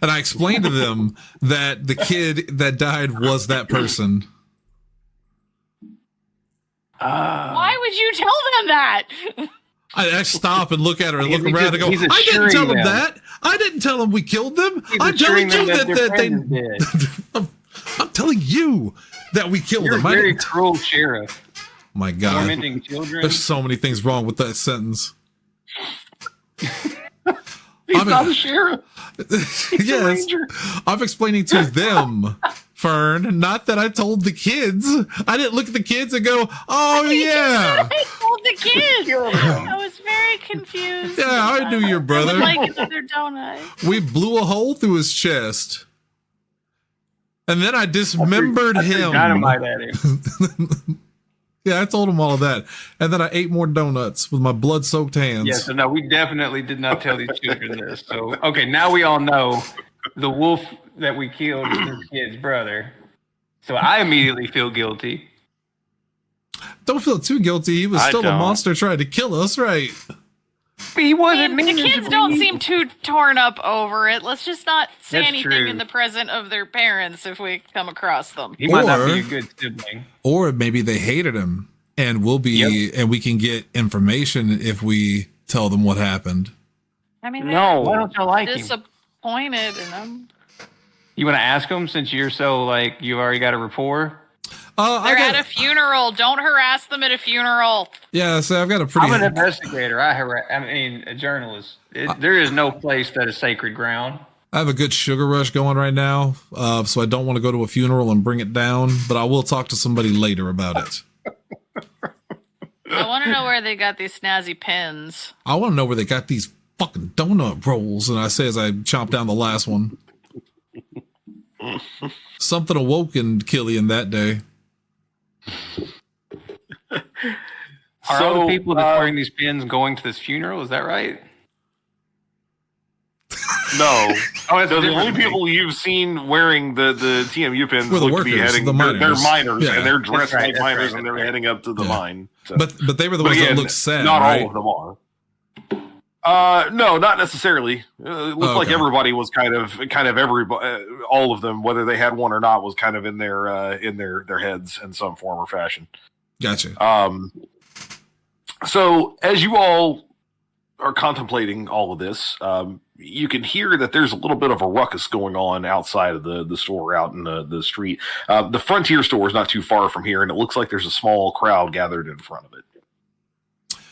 And I explained to them that the kid that died was that person.
Why would you tell them that?
I stop and look at her and look around and go, I didn't tell them that. I didn't tell them we killed them. I'm telling you that they. I'm telling you that we killed them.
You're a very cruel sheriff.
My God.
Tormenting children.
There's so many things wrong with that sentence.
He's not a sheriff.
Yes. I'm explaining to them, Fern, not that I told the kids. I didn't look at the kids and go, oh, yeah.
I told the kids. I was very confused.
Yeah, I knew your brother.
I would like another donut.
We blew a hole through his chest. And then I dismembered him.
Dynamite at him.
Yeah, I told him all of that. And then I ate more donuts with my blood-soaked hands.
Yeah, so no, we definitely did not tell these children this. So, okay, now we all know the wolf that we killed is this kid's brother. So I immediately feel guilty.
Don't feel too guilty. He was still a monster trying to kill us, right?
He wasn't mean.
The kids don't seem too torn up over it. Let's just not say
That's
anything
true.
in the presence of their parents if we come across them.
He might not be a good sibling.
Or maybe they hated him, and and we can get information if we tell them what happened.
I mean,
why don't you like him?
Disappointed in them.
You want to ask him since you're so like you've already got a rapport?
They're at a funeral. Don't harass them at a funeral.
Yeah, so I've got a pretty.
I'm an investigator. I mean, a journalist. There is no place that is sacred ground.
I have a good sugar rush going right now, so I don't want to go to a funeral and bring it down. But I will talk to somebody later about it.
I want to know where they got these snazzy pins.
I want to know where they got these fucking donut rolls. And I say as I chomp down the last one. Something awoke in Killian that day.
Are all the people that's wearing these pins going to this funeral? Is that right?
No. The only people you've seen wearing the TMU pins look to be heading. They're miners, and they're dressed like miners, and they're heading up to the mine. So.
But they were the ones that looked sad.
Not
right?
all of them are. No, not necessarily. It looked like everybody was kind of everybody, all of them, whether they had one or not, was kind of in their heads in some form or fashion.
Gotcha.
So as you all are contemplating all of this, you can hear that there's a little bit of a ruckus going on outside of the store, out in the street. The Frontier store is not too far from here, and it looks like there's a small crowd gathered in front of it.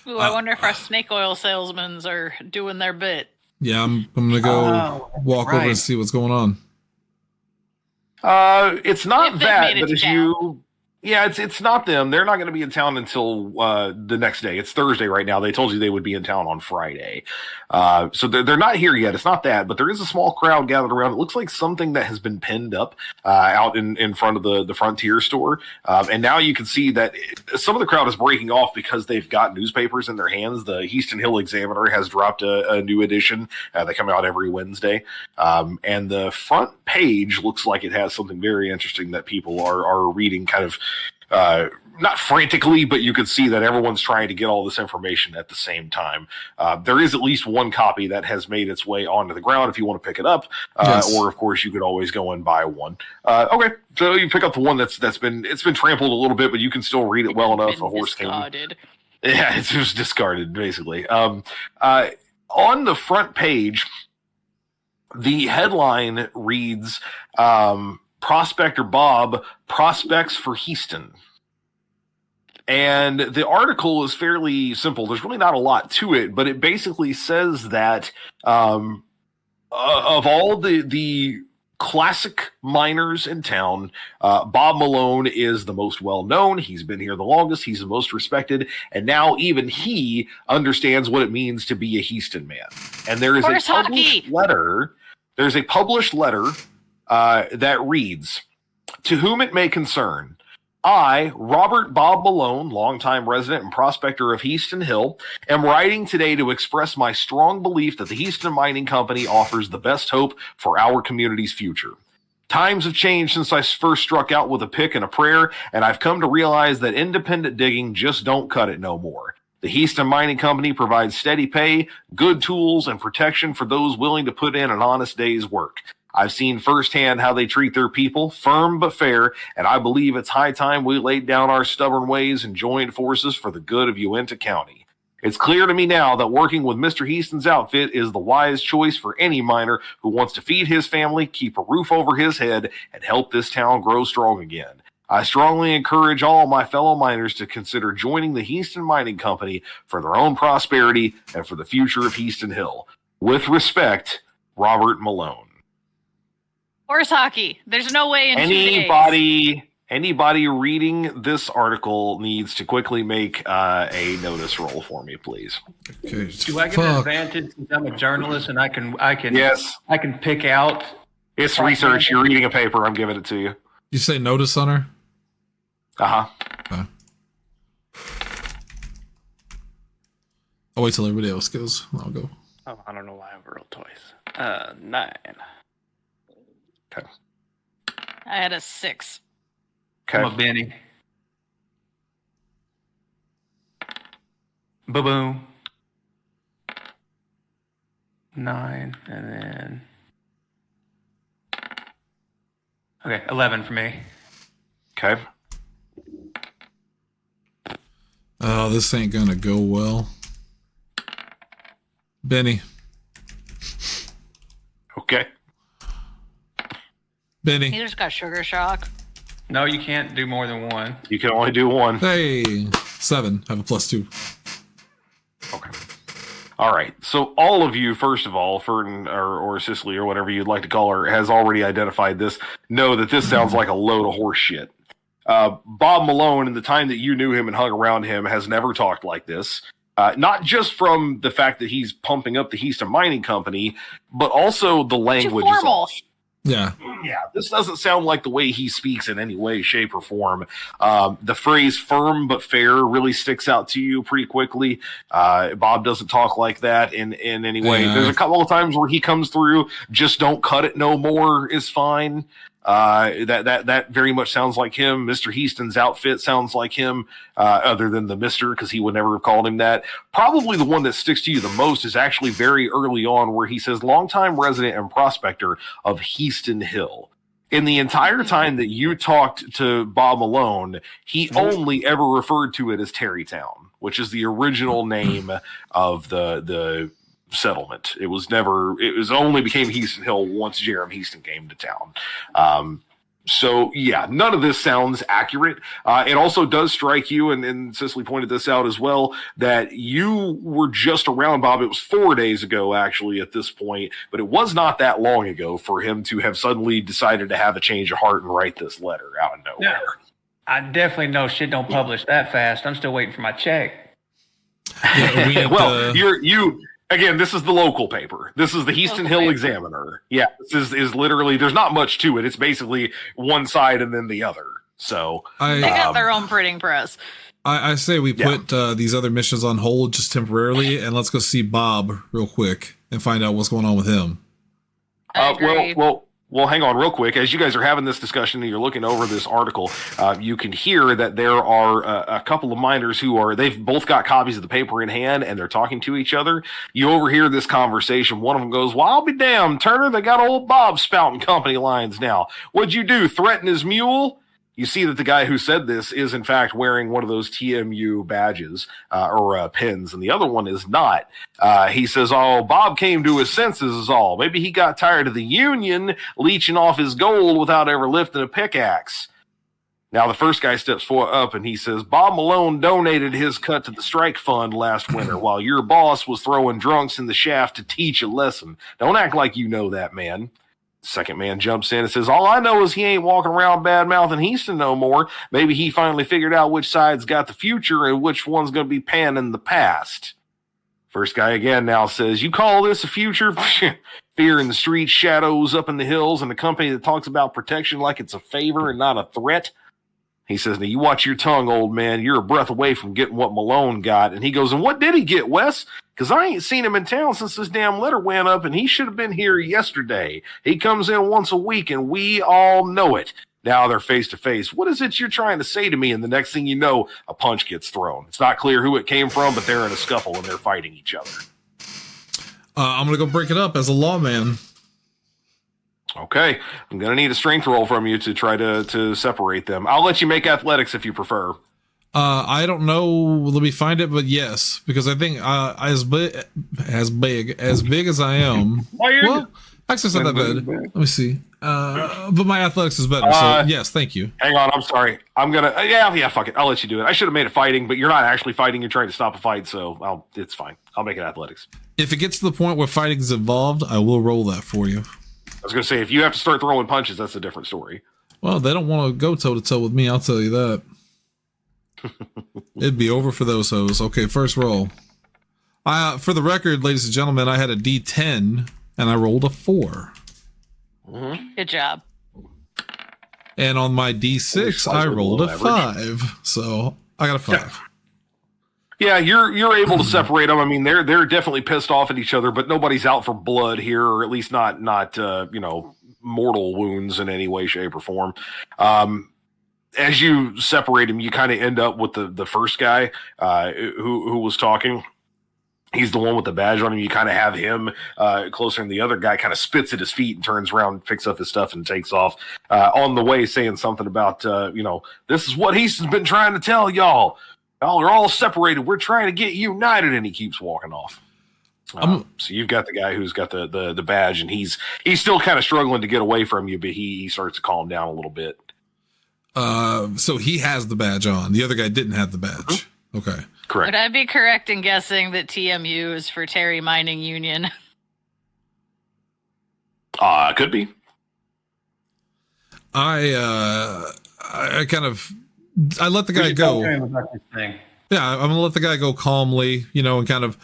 Ooh, I wonder if our snake oil salesmen are doing their bit.
Yeah, I'm going to go walk over and see what's going on.
It's not that, but as you... Yeah, it's not them. They're not going to be in town until the next day. It's Thursday right now. They told you they would be in town on Friday. So they're not here yet. It's not that, but there is a small crowd gathered around. It looks like something that has been pinned up out in front of the Frontier store. And now you can see that some of the crowd is breaking off because they've got newspapers in their hands. The Heaston Hill Examiner has dropped a new edition. They come out every Wednesday. And the front page looks like it has something very interesting that people are reading kind of not frantically, but you could see that everyone's trying to get all this information at the same time. There is at least one copy that has made its way onto the ground if you want to pick it up, or of course you could always go and buy one. Okay, so you pick up the one that's been trampled a little bit, but you can still read it well enough. A horse discarded. Yeah, it's just discarded basically. On the front page, the headline reads, Prospector Bob prospects for Heaston. And the article is fairly simple. There's really not a lot to it, but it basically says that of all the classic miners in town, Bob Malone is the most well-known. He's been here the longest. He's the most respected. And now even he understands what it means to be a Heaston man. And there is a published letter. There's a published letter that reads, "To whom it may concern, I, Robert Bob Malone, longtime resident and prospector of Heaston Hill, am writing today to express my strong belief that the Heaston Mining Company offers the best hope for our community's future. Times have changed since I first struck out with a pick and a prayer, and I've come to realize that independent digging just don't cut it no more. The Heaston Mining Company provides steady pay, good tools, and protection for those willing to put in an honest day's work. I've seen firsthand how they treat their people, firm but fair, and I believe it's high time we laid down our stubborn ways and joined forces for the good of Uinta County. It's clear to me now that working with Mr. Heaston's outfit is the wise choice for any miner who wants to feed his family, keep a roof over his head, and help this town grow strong again. I strongly encourage all my fellow miners to consider joining the Heaston Mining Company for their own prosperity and for the future of Heaston Hill. With respect, Robert Malone."
Horse hockey. There's no way in 2 days.
Anybody reading this article needs to quickly make a notice roll for me, please.
Okay.
Do I get an advantage since I'm a journalist and I can
yes.
I can pick out?
It's research. You're reading a paper. I'm giving it to you.
You say notice, Hunter?
Uh-huh.
I'll wait till everybody else goes. I'll go.
Oh, I don't know why I have rolled twice. 9.
Okay.
I had a 6.
Okay.
I'm a Benny. Ba-boom. 9, and then... Okay, 11 for me.
Okay.
Oh, this ain't gonna go well. Benny.
Okay.
Benny.
He just got sugar shock.
No, you can't do more than one.
You can only do one.
Hey, 7. Have a +2.
Okay. All right. So all of you, first of all, Ferdin or Cicely or whatever you'd like to call her, has already identified this. Know that this sounds like a load of horse shit. Bob Malone, in the time that you knew him and hung around him, has never talked like this. Not just from the fact that he's pumping up the Heaston Mining Company, but also the language is off.
Yeah.
Yeah, this doesn't sound like the way he speaks in any way, shape, or form. The phrase firm but fair really sticks out to you pretty quickly. Bob doesn't talk like that in any way.
Yeah.
There's a couple of times where he comes through, just don't cut it no more is fine. That very much sounds like him. Mr. Heaston's outfit sounds like him, other than the Mr., because he would never have called him that. Probably the one that sticks to you the most is actually very early on, where he says, longtime resident and prospector of Heaston Hill. In the entire time that you talked to Bob Malone, he only ever referred to it as Terrytown, which is the original name of the settlement. It was only became Heaston Hill once Jerem Heaston came to town. So yeah, none of this sounds accurate. It also does strike you, and Cicely pointed this out as well, that you were just around Bob. It was 4 days ago, actually, at this point, but it was not that long ago for him to have suddenly decided to have a change of heart and write this letter out of nowhere.
Yeah. I definitely know shit don't publish that fast. I'm still waiting for my check.
Yeah,
well, Again, this is the local paper. This is the Heaston Hill Examiner. Yeah, this is literally, there's not much to it. It's basically one side and then the other. So
they got their own printing press.
I say we put these other missions on hold just temporarily, and let's go see Bob real quick and find out what's going on with him.
Well, hang on real quick. As you guys are having this discussion and you're looking over this article, you can hear that there are a couple of miners they've both got copies of the paper in hand and they're talking to each other. You overhear this conversation. One of them goes, well, I'll be damned, Turner. They got old Bob spouting company lines now. What'd you do? Threaten his mule? You see that the guy who said this is, in fact, wearing one of those TMU badges or pins, and the other one is not. He says, oh, Bob came to his senses is all. Maybe he got tired of the Union leeching off his gold without ever lifting a pickaxe. Now, the first guy steps up, and he says, Bob Malone donated his cut to the strike fund last winter while your boss was throwing drunks in the shaft to teach a lesson. Don't act like you know that, man. Second man jumps in and says, all I know is he ain't walking around bad-mouthing Heaston no more. Maybe he finally figured out which side's got the future and which one's going to be panning the past. First guy again now says, you call this a future? Fear in the streets, shadows up in the hills, and a company that talks about protection like it's a favor and not a threat. He says, now you watch your tongue, old man. You're a breath away from getting what Malone got. And he goes, and what did he get, Wes? Because I ain't seen him in town since this damn letter went up, and he should have been here yesterday. He comes in once a week, and we all know it. Now they're face to face. What is it you're trying to say to me? And the next thing you know, a punch gets thrown. It's not clear who it came from, but they're in a scuffle, and they're fighting each other.
I'm going to go break it up as a lawman.
Okay, I'm going to need a strength roll from you to try to separate them. I'll let you make athletics if you prefer.
I don't know. Let me find it, but yes, because I think as big as I am. Well, actually, it's not that bad. Let me see. But my athletics is better. So yes, thank you.
Hang on, I'm sorry. I'm gonna. Yeah. Fuck it. I'll let you do it. I should have made it fighting, but you're not actually fighting. You're trying to stop a fight, so it's fine. I'll make it athletics.
If it gets to the point where fighting is involved, I will roll that for you.
I was gonna say, if you have to start throwing punches, that's a different story.
Well, they don't want to go toe to toe with me. I'll tell you that. It'd be over for those hoes. Okay, first roll. For the record, ladies and gentlemen, I had a D10 and I rolled a 4.
Mm-hmm.
Good job.
And on my D6, I rolled a 5. So I got a 5.
Yeah, you're able to separate them. I mean, they're definitely pissed off at each other, but nobody's out for blood here, or at least not mortal wounds in any way, shape, or form. as you separate him, you kind of end up with the first guy who was talking. He's the one with the badge on him. You kind of have him closer, and the other guy kind of spits at his feet and turns around, picks up his stuff, and takes off on the way, saying something about, this is what Heaston's been trying to tell y'all. Y'all are all separated. We're trying to get united, and he keeps walking off. So you've got the guy who's got the badge, and he's still kind of struggling to get away from you, but he starts to calm down a little bit.
So he has the badge on. The other guy didn't have the badge. Mm-hmm. Okay.
Correct.
Would I be correct in guessing that TMU is for Terry Mining Union?
Could be.
I let the guy go. Yeah, I'm gonna let the guy go calmly, and kind of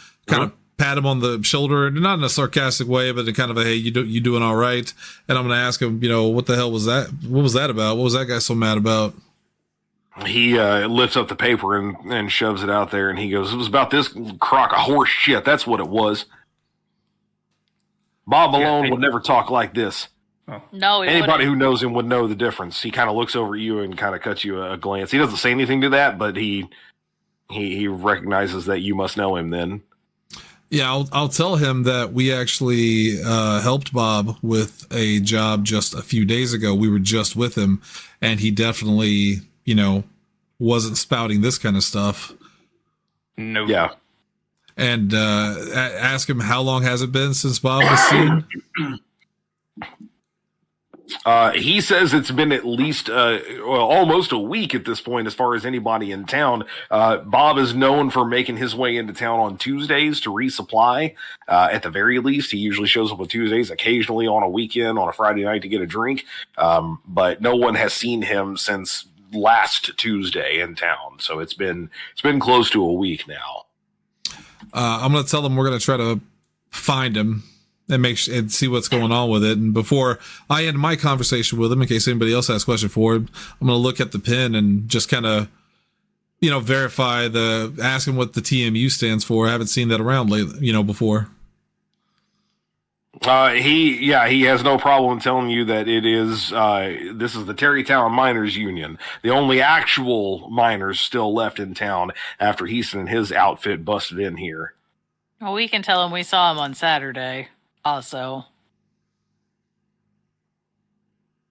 pat him on the shoulder, not in a sarcastic way, but in kind of a, hey, you doing all right? And I'm gonna ask him, what the hell was that? What was that about? What was that guy so mad about?
He lifts up the paper and shoves it out there, and he goes, it was about this crock of horse shit. That's what it was. Bob Malone would never talk like this.
Oh. No,
anybody who knows him would know the difference. He kind of looks over at you and kind of cuts you a glance. He doesn't say anything to that, but he recognizes that you must know him then.
Yeah, I'll tell him that we actually helped Bob with a job just a few days ago. We were just with him, and he definitely, wasn't spouting this kind of stuff.
No.
Yeah.
And ask him, how long has it been since Bob was seen?
He says it's been at least almost a week at this point as far as anybody in town. Bob is known for making his way into town on Tuesdays to resupply. At the very least, he usually shows up on Tuesdays, occasionally on a weekend, on a Friday night to get a drink. But no one has seen him since last Tuesday in town. So it's been close to a week now.
I'm going to tell them we're going to try to find him and see what's going on with it. And before I end my conversation with him, in case anybody else has a question for him, I'm going to look at the pin and just kind of, verify ask him what the TMU stands for. I haven't seen that around lately, before.
He has no problem telling you that it is, this is the Terrytown Miners Union. The only actual miners still left in town after Heaston and his outfit busted in here.
Well, we can tell him we saw him on Saturday. Also,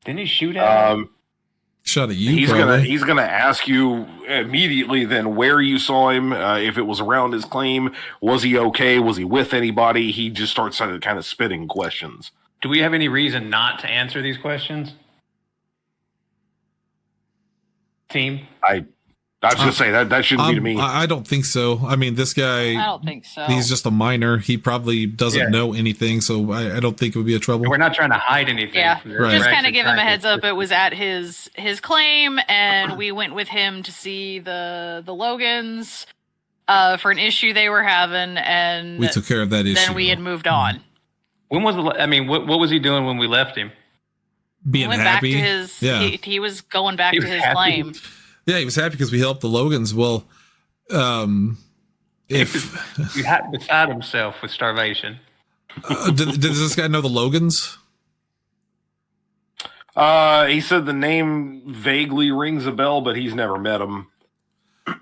didn't he shoot at him?
Shot at you.
He's gonna ask you immediately then where you saw him, if it was around his claim. Was he okay? Was he with anybody? He just starts kind of spitting questions.
Do we have any reason not to answer these questions, team?
I was going to say that shouldn't be to me.
I don't think so. I mean, this guy,
I don't think so.
He's just a minor. He probably doesn't know anything, so I don't think it would be a trouble.
We're not trying to hide anything.
Yeah,
right.
Just kind of give him a heads up. It was at his claim, and we went with him to see the Logans for an issue they were having, and
we took care of that issue.
Then we had moved on.
When was what was he doing when we left him?
Being happy.
Back to his, he was going back to his claim.
Yeah, he was happy because we helped the Logans. Well, if
he had beside himself with starvation.
Does this guy know the Logans?
He said the name vaguely rings a bell, but he's never met them.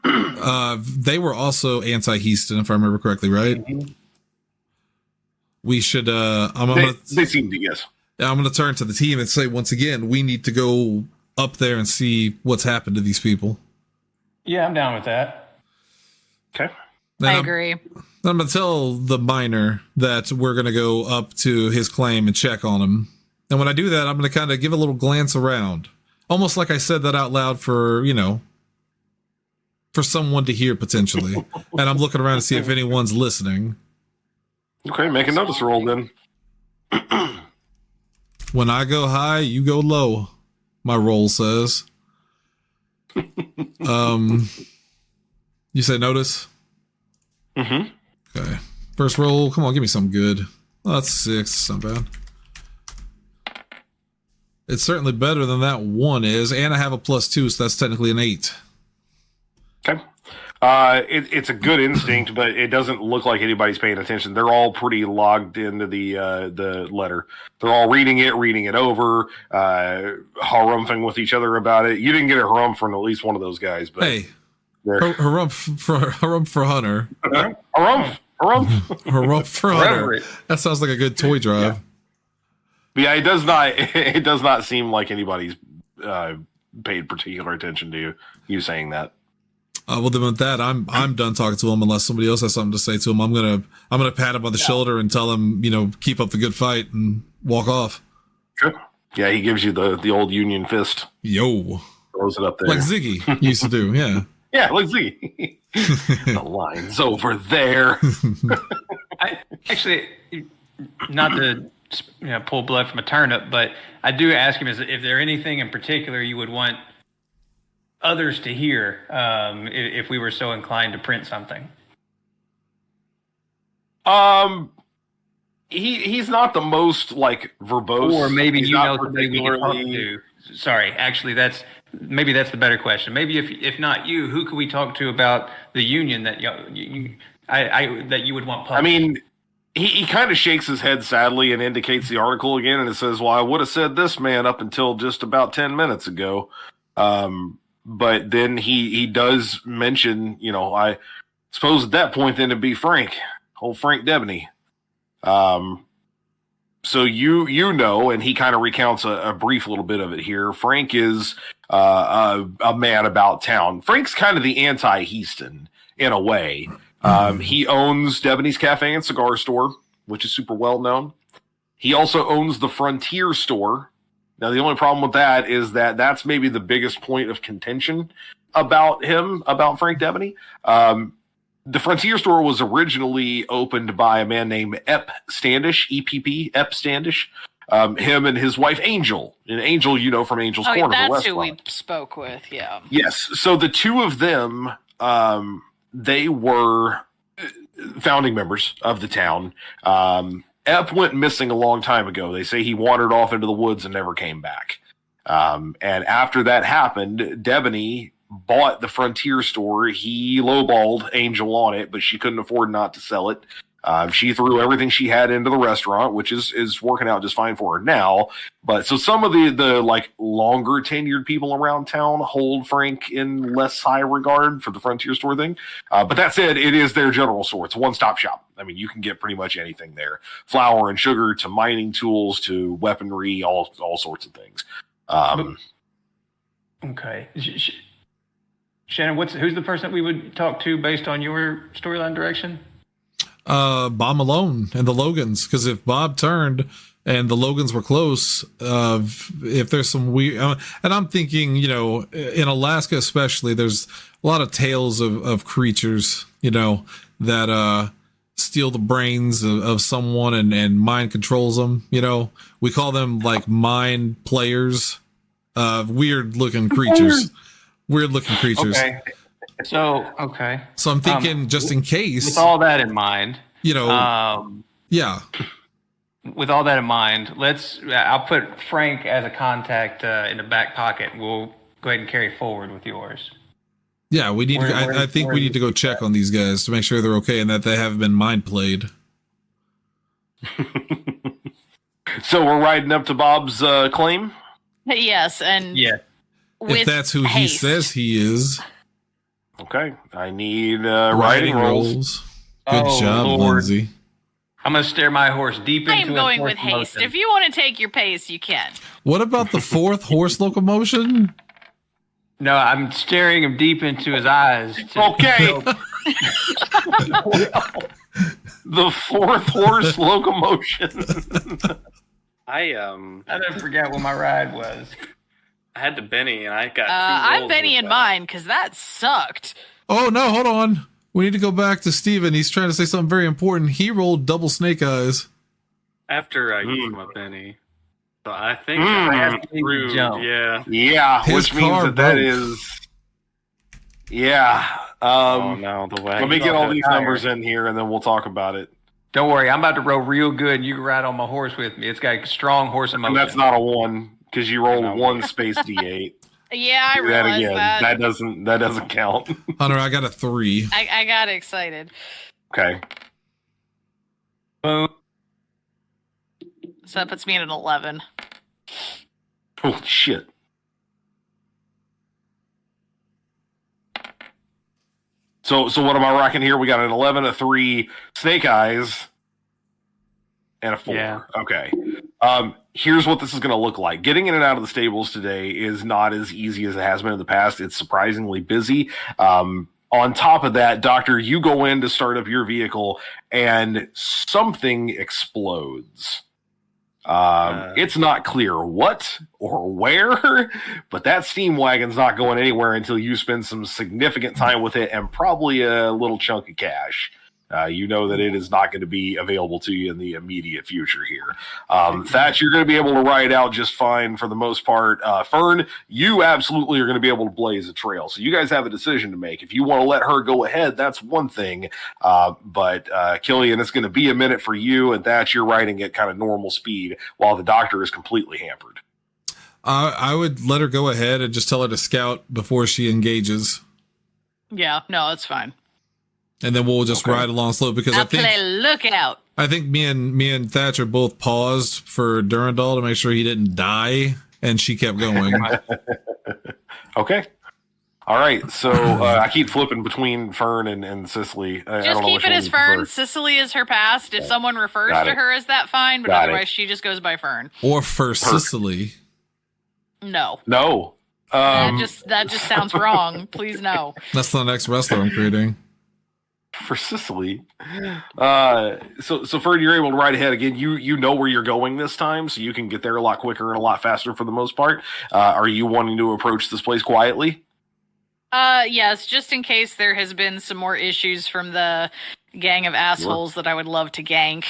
They were also anti-Heaston, if I remember correctly, right? Mm-hmm. We should.
They seem to, yes.
I'm going to turn to the team and say once again, we need to go up there and see what's happened to these people.
Yeah, I'm down with that.
Okay.
I agree.
I'm going to tell the miner that we're going to go up to his claim and check on him. And when I do that, I'm going to kind of give a little glance around. Almost like I said that out loud for, for someone to hear potentially. And I'm looking around to see if anyone's listening.
Okay, make a notice roll then.
When I go high, you go low. My roll says. You say notice?
Mm-hmm.
Okay. First roll. Come on, give me something good. Oh, that's 6. It's not bad. It's certainly better than that 1 is, and I have a +2, so that's technically an 8.
Okay. It's a good instinct, but it doesn't look like anybody's paying attention. They're all pretty logged into the letter. They're all reading it over, harumphing with each other about it. You didn't get a harumph from at least one of those guys, but
hey, harumph for Hunter.
Harumph.
Harumph for Hunter. That sounds like a good toy drive.
Yeah, it does not. It does not seem like anybody's paid particular attention to you saying that.
Well, then with that, I'm done talking to him. Unless somebody else has something to say to him, I'm gonna pat him on the shoulder and tell him, keep up the good fight and walk off.
Sure. Yeah, he gives you the old Union fist.
Yo,
throws it up there
like Ziggy used to do. Yeah.
Yeah, like Ziggy. The line's over there.
I actually, not to pull blood from a turnip, but I do ask him: if there anything in particular you would want others to hear, if we were so inclined to print something?
He's not the most verbose,
or maybe somebody we could talk to. Sorry, actually, that's the better question. Maybe if not you, who could we talk to about the union that that you would want published?
I mean, he kind of shakes his head sadly and indicates the article again, and it says, "Well, I would have said this man up until just about 10 minutes ago." But then he does mention, I suppose at that point then it'd be Frank, old Frank Debney. So and he kind of recounts a brief little bit of it here. Frank is a man about town. Frank's kind of the anti-Heaston in a way. He owns Debney's Cafe and Cigar Store, which is super well known. He also owns the Frontier Store. Now, the only problem with that is that's maybe the biggest point of contention about Frank Debney. The Frontier Store was originally opened by a man named Ep Standish, EPP, Ep Standish. Him and his wife, Angel. And Angel, from Angel's Corner.
That's who we spoke with, yeah.
Yes. So the two of them, they were founding members of the town. Ep went missing a long time ago. They say he wandered off into the woods and never came back. And after that happened, Debney bought the Frontier Store. He lowballed Angel on it, but she couldn't afford not to sell it. She threw everything she had into the restaurant, which is working out just fine for her now. But so some of the longer tenured people around town hold Frank in less high regard for the Frontier Store thing. But that said, it is their general store. It's a one-stop shop. I mean, you can get pretty much anything there. Flour and sugar to mining tools to weaponry, all sorts of things.
Okay. Shannon, who's the person that we would talk to based on your storyline direction?
Bob Malone and the Logans, because if Bob turned and the Logans were close, if there's some weird, and I'm thinking, in Alaska especially, there's a lot of tales of creatures, that steal the brains of someone and mind controls them. We call them mind players, weird looking creatures.
Okay. So
I'm thinking, just in case,
with all that in mind,
yeah.
With all that in mind, I'll put Frank as a contact in the back pocket. We'll go ahead and carry forward with yours.
Yeah, we need. I think we need to go check on these guys to make sure they're okay and that they haven't been mind played.
So we're riding up to Bob's claim.
Yes, and
yeah,
if that's who he says he is.
Okay, I need riding rolls.
Good job,
Lord.
Lindsay.
I'm going to steer my horse deep into
I'm going with haste. If you want to take your pace, you can.
What about the fourth horse locomotion?
No, I'm staring him deep into his eyes.
Okay. The fourth horse locomotion.
I
didn't forget what my ride was.
I had to Benny, and I got.
I'm Benny in mine because that sucked.
Oh no! Hold on. We need to go back to Steven. He's trying to say something very important. He rolled double snake eyes
after I used my Benny. So I think I have to prove,
yeah, which means that is. Yeah.
Oh no, the way.
Let me get all these numbers in here, and then we'll talk about it.
Don't worry, I'm about to roll real good. You can ride on my horse with me. It's got a strong horse emotion.
And that's not a 1 because you rolled 1 space D8.
Yeah, I realized that.
That doesn't count.
Hunter, I got a 3.
I got excited.
Okay.
Boom.
So that puts me at an 11.
Holy shit. So what am I rocking here? We got an 11, a 3, Snake Eyes, and a 4.
Yeah.
Okay. Here's what this is going to look like. Getting in and out of the stables today is not as easy as it has been in the past. It's surprisingly busy. On top of that, Doctor, you go in to start up your vehicle and something explodes. It's not clear what or where, but that steam wagon's not going anywhere until you spend some significant time with it and probably a little chunk of cash. You know that it is not going to be available to you in the immediate future here. Thatch, you're going to be able to ride out just fine for the most part. Fern, you absolutely are going to be able to blaze a trail. So you guys have a decision to make. If you want to let her go ahead, that's one thing. But Killian, it's going to be a minute for you, and Thatch, you're riding at kind of normal speed while the Doctor is completely hampered.
I would let her go ahead and just tell her to scout before she engages.
Yeah, no, it's fine.
And then we'll just ride along slow because
I'll play lookout.
I think me and Thatcher both paused for Durandal to make sure he didn't die, and she kept going.
Okay. All right. So I keep flipping between Fern and Cicely.
Just keep it as Fern. Cicely is her past. If someone refers to her as that, fine. But otherwise, she just goes by Fern.
Or for Cicely.
No.
That just sounds wrong. Please no.
That's the next wrestler I'm creating.
For Cicely. So Fern, you're able to ride ahead again. You know where you're going this time, so you can get there a lot quicker and a lot faster for the most part. Are you wanting to approach this place quietly?
Yes, just in case there has been some more issues from the gang of assholes that I would love to gank.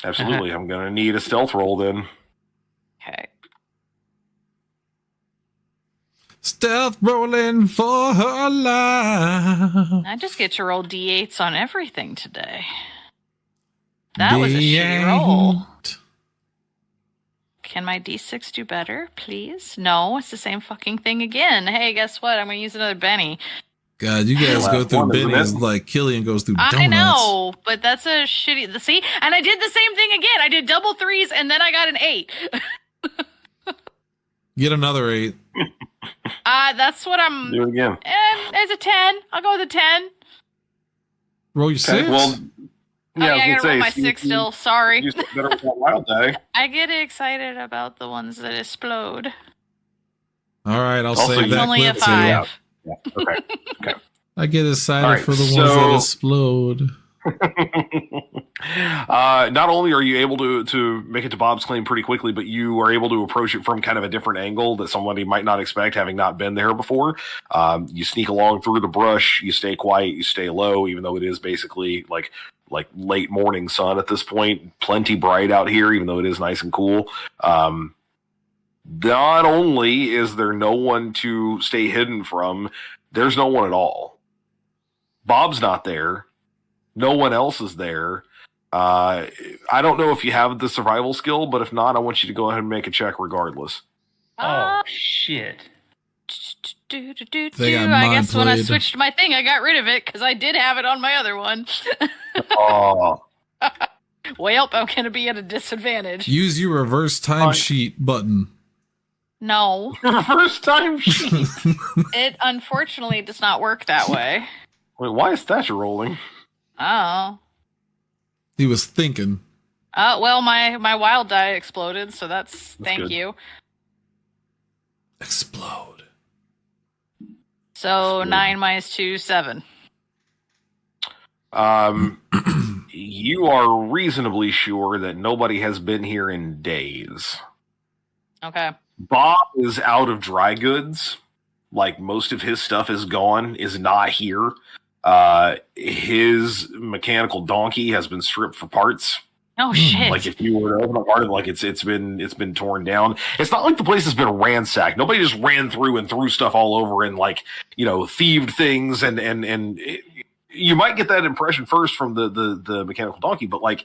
Absolutely. I'm going to need a stealth roll then.
Okay.
Stealth rolling for her life.
I just get to roll D8s on everything today. That was a shitty roll. Can my D6 do better, please? No, it's the same fucking thing again. Hey, guess what? I'm going to use another Benny.
God, you guys go through Benny's like Killian goes through donuts.
I know, but that's a shitty... See? And I did the same thing again. I did double 3s, and then I got an 8.
Get another 8.
That's what I'm...
Do it again.
It's a 10. I'll go with a 10.
Roll your 6?
Well... Yeah,
I gotta roll my 6 still. Sorry.
You better with that wild die.
I get excited about the ones that explode.
All right, I'll save that
only
clip
a 5.
Yeah. Okay.
I get excited for the ones that explode.
Not only are you able to make it to Bob's claim pretty quickly, but you are able to approach it from kind of a different angle that somebody might not expect, having not been there before. You sneak along through the brush, you stay quiet, you stay low, even though it is basically like late morning sun at this point, plenty bright out here, even though it is nice and cool. Not only is there no one to stay hidden from, there's no one at all. Bob's not there. No one else is there. I don't know if you have the survival skill, but if not, I want you to go ahead and make a check regardless.
Oh, shit.
I guess when I switched my thing, I got rid of it because I did have it on my other one.
Oh.
Well, I'm going to be at a disadvantage.
Use your reverse time sheet button.
No.
Reverse time sheet?
It unfortunately does not work that way.
Wait, why is Thatcher rolling?
Oh.
He was thinking.
Well, my wild die exploded, so that's thank
good.
you.
Explode.
So 9 minus 2, 7.
You are reasonably sure that nobody has been here in days.
Okay.
Bob is out of dry goods. Like, most of his stuff is gone, is not here. His mechanical donkey has been stripped for parts.
Oh shit!
Like, if you were to open a part of it, like it's been torn down. It's not like the place has been ransacked. Nobody just ran through and threw stuff all over and thieved things and you might get that impression first from the mechanical donkey, but like,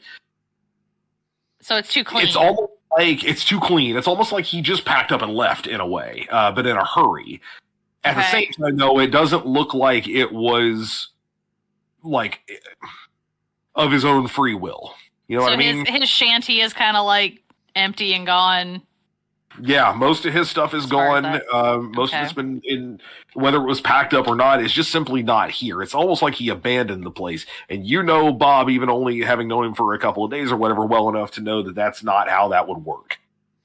so it's too clean.
It's almost like it's too clean. It's almost like he just packed up and left in a way, but in a hurry. At the same time, though, it doesn't look like it was like of his own free will. You know what I mean?
His shanty is kind of like empty and gone.
Yeah, most of his stuff is gone. Most of it's been in, whether it was packed up or not, it's just simply not here. It's almost like he abandoned the place. And you know Bob, even only having known him for a couple of days or whatever, well enough to know that that's not how that would work.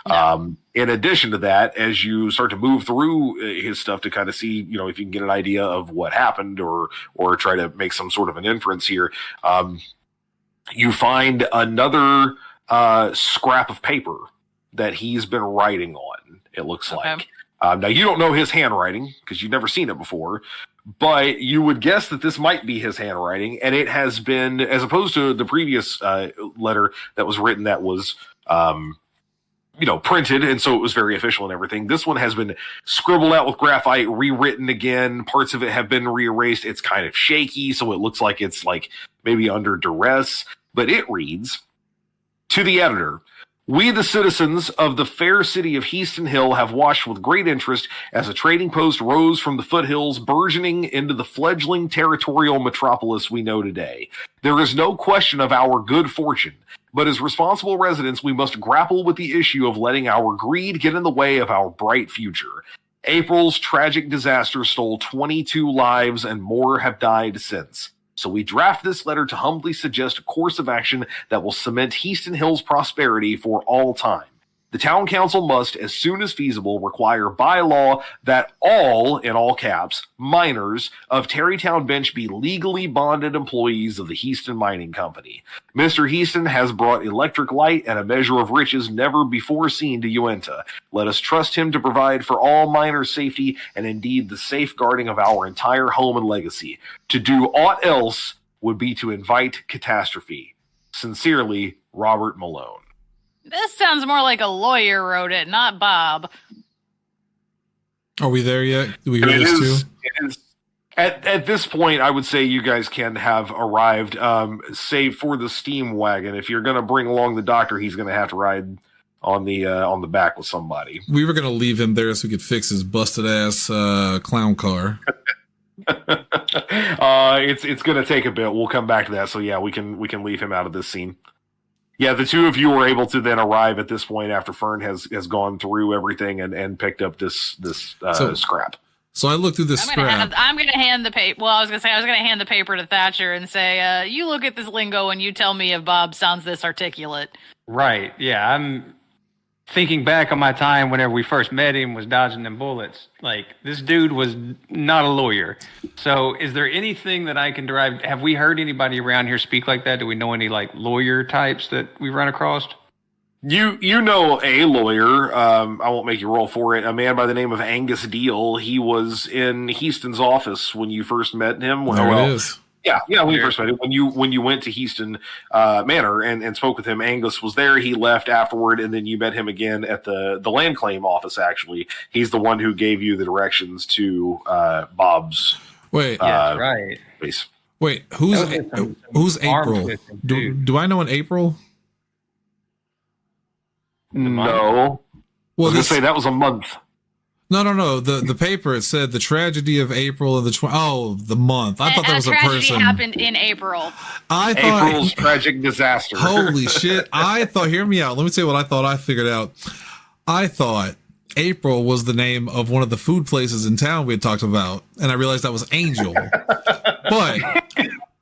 No. In addition to that, as you start to move through his stuff to kind of see, you know, if you can get an idea of what happened or try to make some sort of an inference here, you find another scrap of paper that he's been writing on, it looks like. Now, you don't know his handwriting because you've never seen it before, but you would guess that this might be his handwriting, and it has been, as opposed to the previous letter that was written that was, printed, and so it was very official and everything. This one has been scribbled out with graphite, rewritten again. Parts of it have been rearranged. It's kind of shaky, so it looks like it's like maybe under duress, but it reads, "To the editor, we, the citizens of the fair city of Heaston Hill, have watched with great interest as a trading post rose from the foothills, burgeoning into the fledgling territorial metropolis we know today. There is no question of our good fortune, but as responsible residents, we must grapple with the issue of letting our greed get in the way of our bright future. April's tragic disaster stole 22 lives, and more have died since. So we draft this letter to humbly suggest a course of action that will cement Heaston Hill's prosperity for all time. The town council must, as soon as feasible, require by law that all, in all caps, miners of Terrytown Bench be legally bonded employees of the Heaston Mining Company. Mr. Heaston has brought electric light and a measure of riches never before seen to Uinta. Let us trust him to provide for all miners' safety and indeed the safeguarding of our entire home and legacy. To do aught else would be to invite catastrophe. Sincerely, Robert Malone."
This sounds more like a lawyer wrote it, not Bob.
Are we there yet? Do we hear this too?
It is. At this point, I would say you guys can have arrived, save for the steam wagon. If you're going to bring along the doctor, he's going to have to ride on the back with somebody.
We were going to leave him there so we could fix his busted ass clown car.
It's going to take a bit. We'll come back to that. So yeah, we can leave him out of this scene. Yeah, the two of you were able to then arrive at this point after Fern has gone through everything and picked up this scrap.
So I looked through this scrap.
I'm going to hand the paper. Well, I was going to hand the paper to Thatcher and say, you look at this lingo and you tell me if Bob sounds this articulate.
Right. Yeah. I'm thinking back on my time whenever we first met him, was dodging them bullets. Like, this dude was not a lawyer. So is there anything that I can derive? Have we heard anybody around here speak like that? Do we know any like lawyer types that we run across?
You know a lawyer, I won't make you roll for it, a man by the name of Angus Deal. He was in Heaston's office when you first met him.
It is.
Yeah, when you first met him, when you went to Heaston Manor and spoke with him, Angus was there. He left afterward, and then you met him again at the land claim office. Actually, he's the one who gave you the directions to Bob's.
Wait,
right.
Base.
Wait, who's April? Do I know an April?
No. Well, I was gonna say that was a month.
No. The paper, it said the tragedy of April of the the month. I thought that was a person.
Tragedy happened in April.
I thought
April's tragic disaster.
Holy shit! I thought. Hear me out. Let me tell you what I thought. I figured out. I thought April was the name of one of the food places in town we had talked about, and I realized that was Angel. But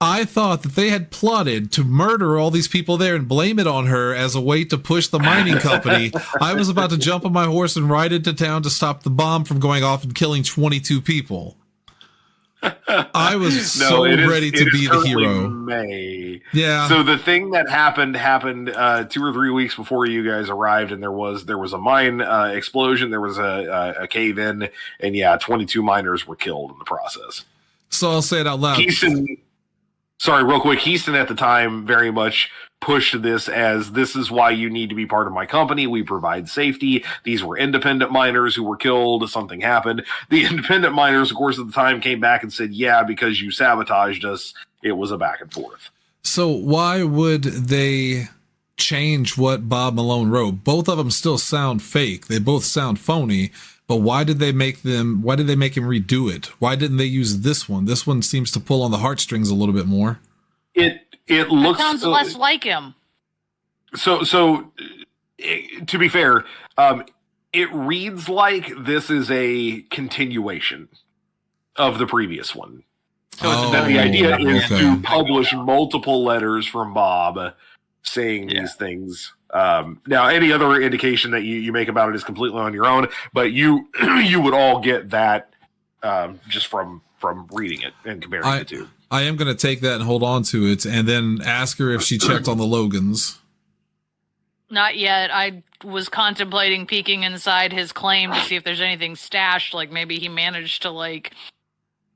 I thought that they had plotted to murder all these people there and blame it on her as a way to push the mining company. I was about to jump on my horse and ride into town to stop the bomb from going off and killing 22 people. I was ready to be the hero.
May.
Yeah.
So the thing that happened 2 or 3 weeks before you guys arrived, and there was a mine explosion. There was a cave in, and 22 miners were killed in the process.
So I'll say it out loud.
Sorry, real quick. Heaston at the time very much pushed this as, this is why you need to be part of my company. We provide safety. These were independent miners who were killed. Something happened. The independent miners, of course, at the time came back and said, yeah, because you sabotaged us. It was a back and forth.
So why would they change what Bob Malone wrote. Both of them still sound fake. They both sound phony. But why did they make him redo it? Why didn't they use this one? This one seems to pull on the heartstrings a little bit more.
It looks
sounds less like him.
So to be fair, it reads like this is a continuation of the previous one. So that the idea is to publish multiple letters from Bob saying these things. Now, any other indication that you make about it is completely on your own, but you would all get that just from reading it and comparing the two.
I am going to take that and hold on to it, and then ask her if she checked on the Logans.
Not yet. I was contemplating peeking inside his claim to see if there's anything stashed, like maybe he managed to like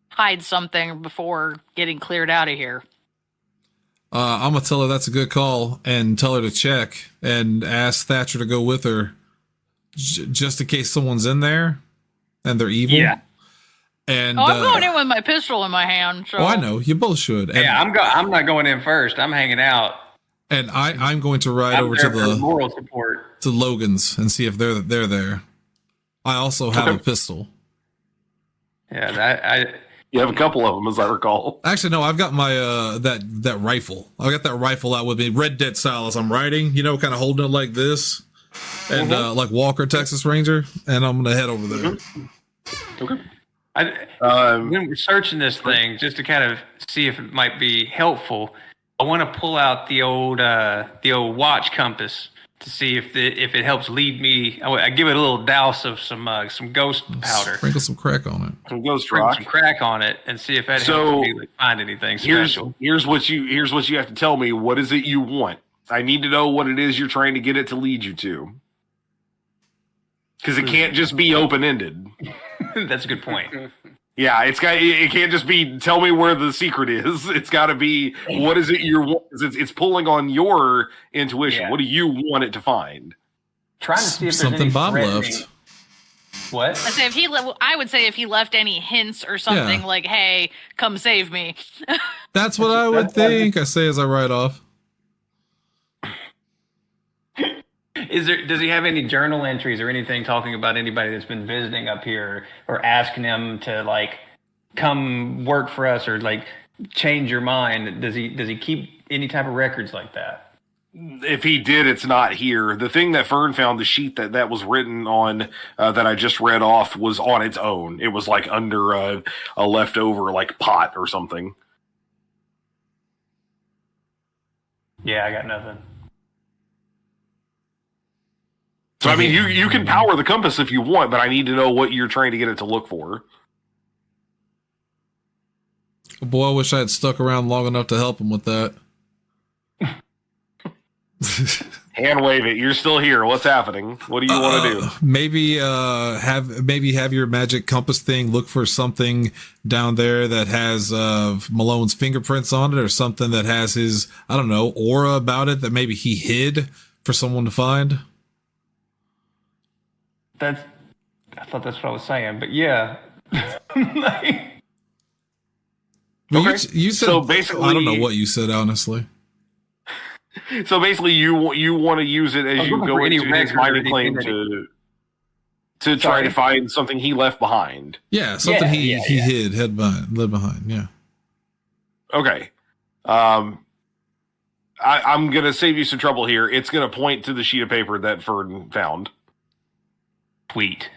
hide something before getting cleared out of here.
I'm going to tell her that's a good call and tell her to check and ask Thatcher to go with her just in case someone's in there and they're evil. Yeah. And
I'm going in with my pistol in my hand. So.
Oh, I know. You both should. And,
I'm not going in first. I'm hanging out.
And I'm going to ride over to the
moral support
to Logan's and see if they're there. I also have a pistol.
Yeah,
you have a couple of them, as I recall.
Actually, no, I've got my that rifle. I got that rifle out with me, Red Dead style, as I'm riding. You know, kind of holding it like this, and like Walker, Texas Ranger. And I'm gonna head over there.
Okay.
When we're searching this thing, just to kind of see if it might be helpful, I want to pull out the old watch compass to see if it helps lead me. I give it a little douse of some ghost powder.
Sprinkle some crack on it.
Some ghost rock.
Some crack on it, and see if that helps me find anything special.
Here's what you have to tell me. What is it you want? I need to know what it is you're trying to get it to lead you to. Because it can't just be open ended.
That's a good point.
Yeah, it can't just be tell me where the secret is. It's got to be what is it you want? It's pulling on your intuition. Yeah. What do you want it to find?
Trying to see if there's
something
any
Bob left.
What?
I would say if he left any hints or something like, "Hey, come save me."
That's what I would think. I say as I ride off.
Does he have any journal entries or anything talking about anybody that's been visiting up here or asking him to like come work for us or like change your mind? Does he keep any type of records like that?
If he did, it's not here. The thing that Fern found, the sheet that was written on that I just read off was on its own. It was like under a leftover like pot or something.
Yeah, I got nothing.
So, I mean, you can power the compass if you want, but I need to know what you're trying to get it to look for.
Boy, I wish I had stuck around long enough to help him with that.
Hand wave it. You're still here. What's happening? What do you want to do?
Maybe have your magic compass thing look for something down there that has Malone's fingerprints on it or something that has his, I don't know, aura about it that maybe he hid for someone to find.
I thought that's what I was saying, but yeah.
Okay. You said,
so basically,
I don't know what you said, honestly.
So basically, you want to use it as you go into his mining claim to try to find something he left behind.
Yeah, something he hid, lived behind. Yeah.
Okay. I'm gonna save you some trouble here. It's gonna point to the sheet of paper that Fern found.
Sweet.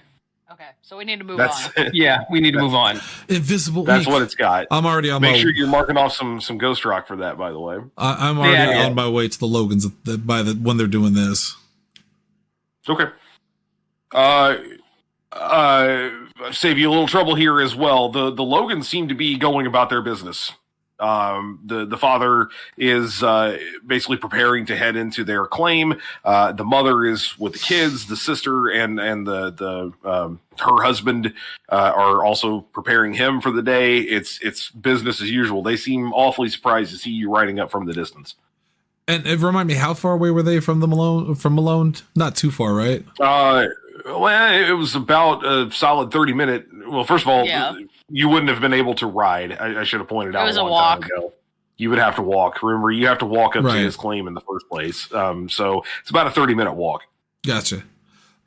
Okay, so we need to move on.
Yeah, we need to move on.
Invisible.
That's what it's got.
I'm already on
Make sure you're marking off some ghost rock for that, by the way.
I'm already on my way to the Logans when they're doing this.
Okay. Save you a little trouble here as well. The Logans seem to be going about their business. The father is basically preparing to head into their claim. The mother is with the kids. The sister and the her husband are also preparing him for the day. It's business as usual. They seem awfully surprised to see you riding up from the distance.
And remind me, how far away were they from Malone? Not too far, right?
Well, it was about a solid 30-minute. Well, first of all, you wouldn't have been able to ride. I should have pointed out.
It was a walk.
Time ago. you would have to walk. Remember, you have to walk up to his claim in the first place. So it's about a 30-minute walk.
Gotcha.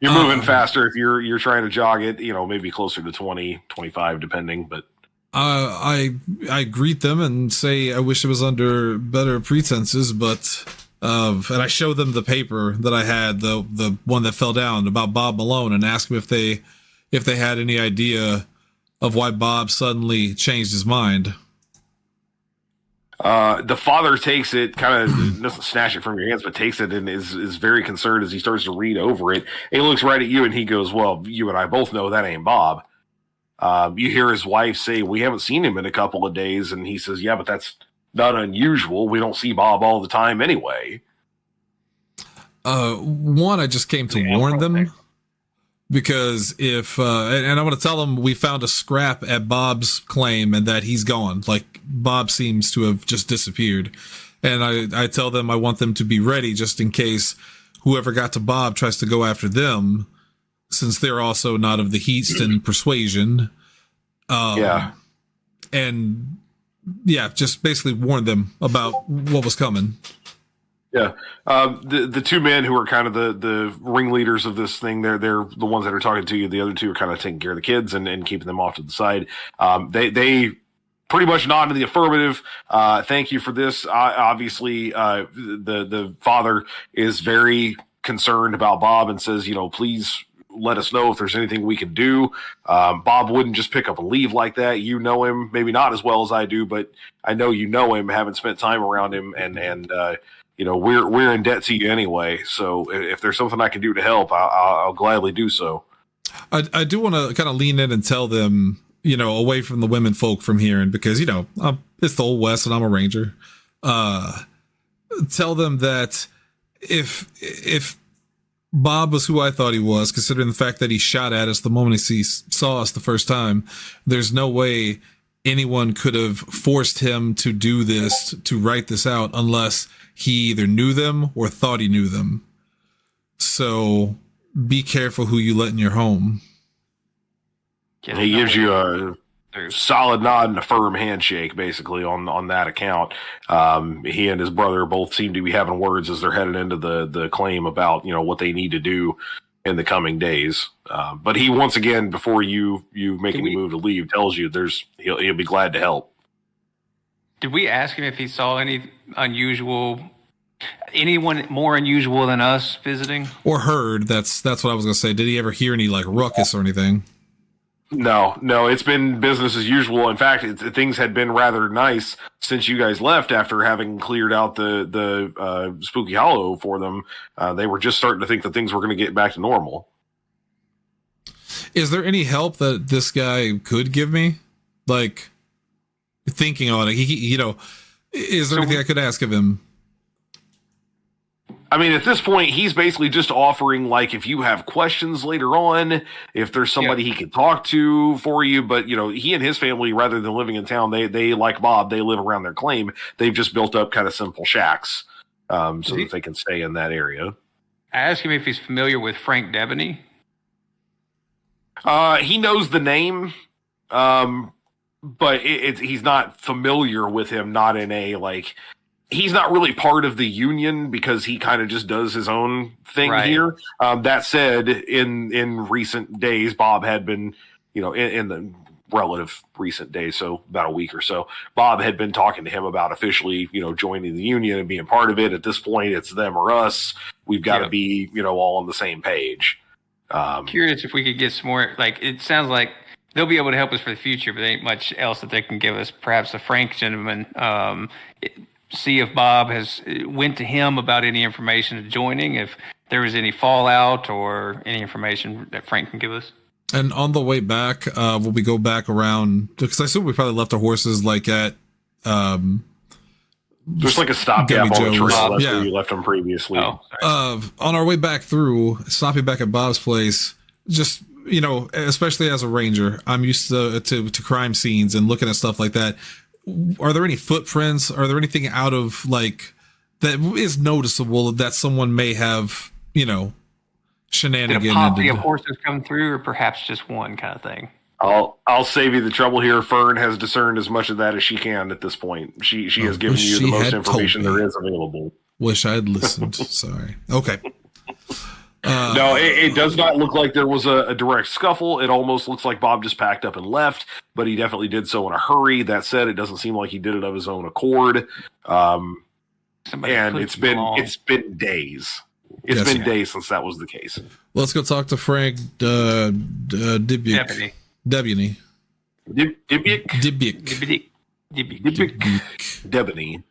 You're moving faster if you're trying to jog it, maybe closer to 20, 25, depending. But
I greet them and say I wish it was under better pretenses, but and I show them the paper that I had, the one that fell down about Bob Malone, and ask them if they had any idea of why Bob suddenly changed his mind.
The father takes it, kind of doesn't snatch it from your hands, but takes it and is very concerned as he starts to read over it. He looks right at you and he goes, "Well, you and I both know that ain't Bob." You hear his wife say, "We haven't seen him in a couple of days," and he says, "Yeah, but that's not unusual. We don't see Bob all the time anyway."
One, I just came to warn them. Because if, and I want to tell them we found a scrap at Bob's claim and that he's gone. Like, Bob seems to have just disappeared. And I tell them I want them to be ready just in case whoever got to Bob tries to go after them, since they're also not of the Heaston persuasion. And yeah, just basically warn them about what was coming.
Yeah. The two men who are kind of the ringleaders of this thing, they're the ones that are talking to you. The other two are kind of taking care of the kids and keeping them off to the side. They pretty much nod in the affirmative. Thank you for this. Obviously, the father is very concerned about Bob and says, please let us know if there's anything we can do. Bob wouldn't just pick up and leave like that. You know him, maybe not as well as I do, but I know you know him, having spent time around him, and we're in debt to you anyway. So if there's something I can do to help, I'll gladly do so.
I do want to kind of lean in and tell them, away from the women folk from here, and because it's the Old West and I'm a ranger. Tell them that if Bob was who I thought he was, considering the fact that he shot at us the moment he saw us the first time, there's no way anyone could have forced him to do this, to write this out, unless he either knew them or thought he knew them. So be careful who you let in your home.
He gives you a solid nod and a firm handshake, basically, on that account. He and his brother both seem to be having words as they're headed into the claim about, what they need to do in the coming days. But he, once again, before you make any move to leave, tells you he'll be glad to help.
Did we ask him if he saw anyone more unusual than us visiting?
Or heard, that's what I was going to say. Did he ever hear any, ruckus or anything?
No, it's been business as usual. In fact, things had been rather nice since you guys left after having cleared out the Spooky Hollow for them. They were just starting to think that things were going to get back to normal.
Is there any help that this guy could give me? Thinking on it, is there anything I could ask of him?
I mean, at this point, he's basically just offering, if you have questions later on, if there's somebody he can talk to for you. But, he and his family, rather than living in town, they like Bob, they live around their claim. They've just built up kind of simple shacks so that they can stay in that area.
I asked him if he's familiar with Frank Devaney.
He knows the name, but he's not familiar with him, not in a, he's not really part of the union because he kind of just does his own thing here. That said, in recent days, Bob had been, in the relative recent days, so about a week or so, Bob had been talking to him about officially, joining the union and being part of it. At this point, it's them or us. We've got to be, all on the same page.
Curious if we could get some more, it sounds like they'll be able to help us for the future, but there ain't much else that they can give us. Perhaps a Frank gentleman, see if Bob went to him about any information of joining, if there was any fallout or any information that Frank can give us.
And on the way back, will we go back around? Because I assume we probably left our horses at
there's a stopgap on the trail. That's where you left them previously.
On our way back through, stopping back at Bob's place, just especially as a ranger, I'm used to crime scenes and looking at stuff like that. Are there any footprints? Are there anything out of that is noticeable that someone may have, shenanigans?
Did a posse of horses come through, or perhaps just one kind of thing?
I'll save you the trouble here. Fern has discerned as much of that as she can at this point. She has given you the most information there is available.
Wish I'd listened. Sorry. Okay.
No, it does not look like there was a direct scuffle. It almost looks like Bob just packed up and left, but he definitely did so in a hurry. That said, it doesn't seem like he did it of his own accord. And it's been days. It's been days since that was the case.
Let's go talk to Frank Dibiuk. Deputy.
Debony.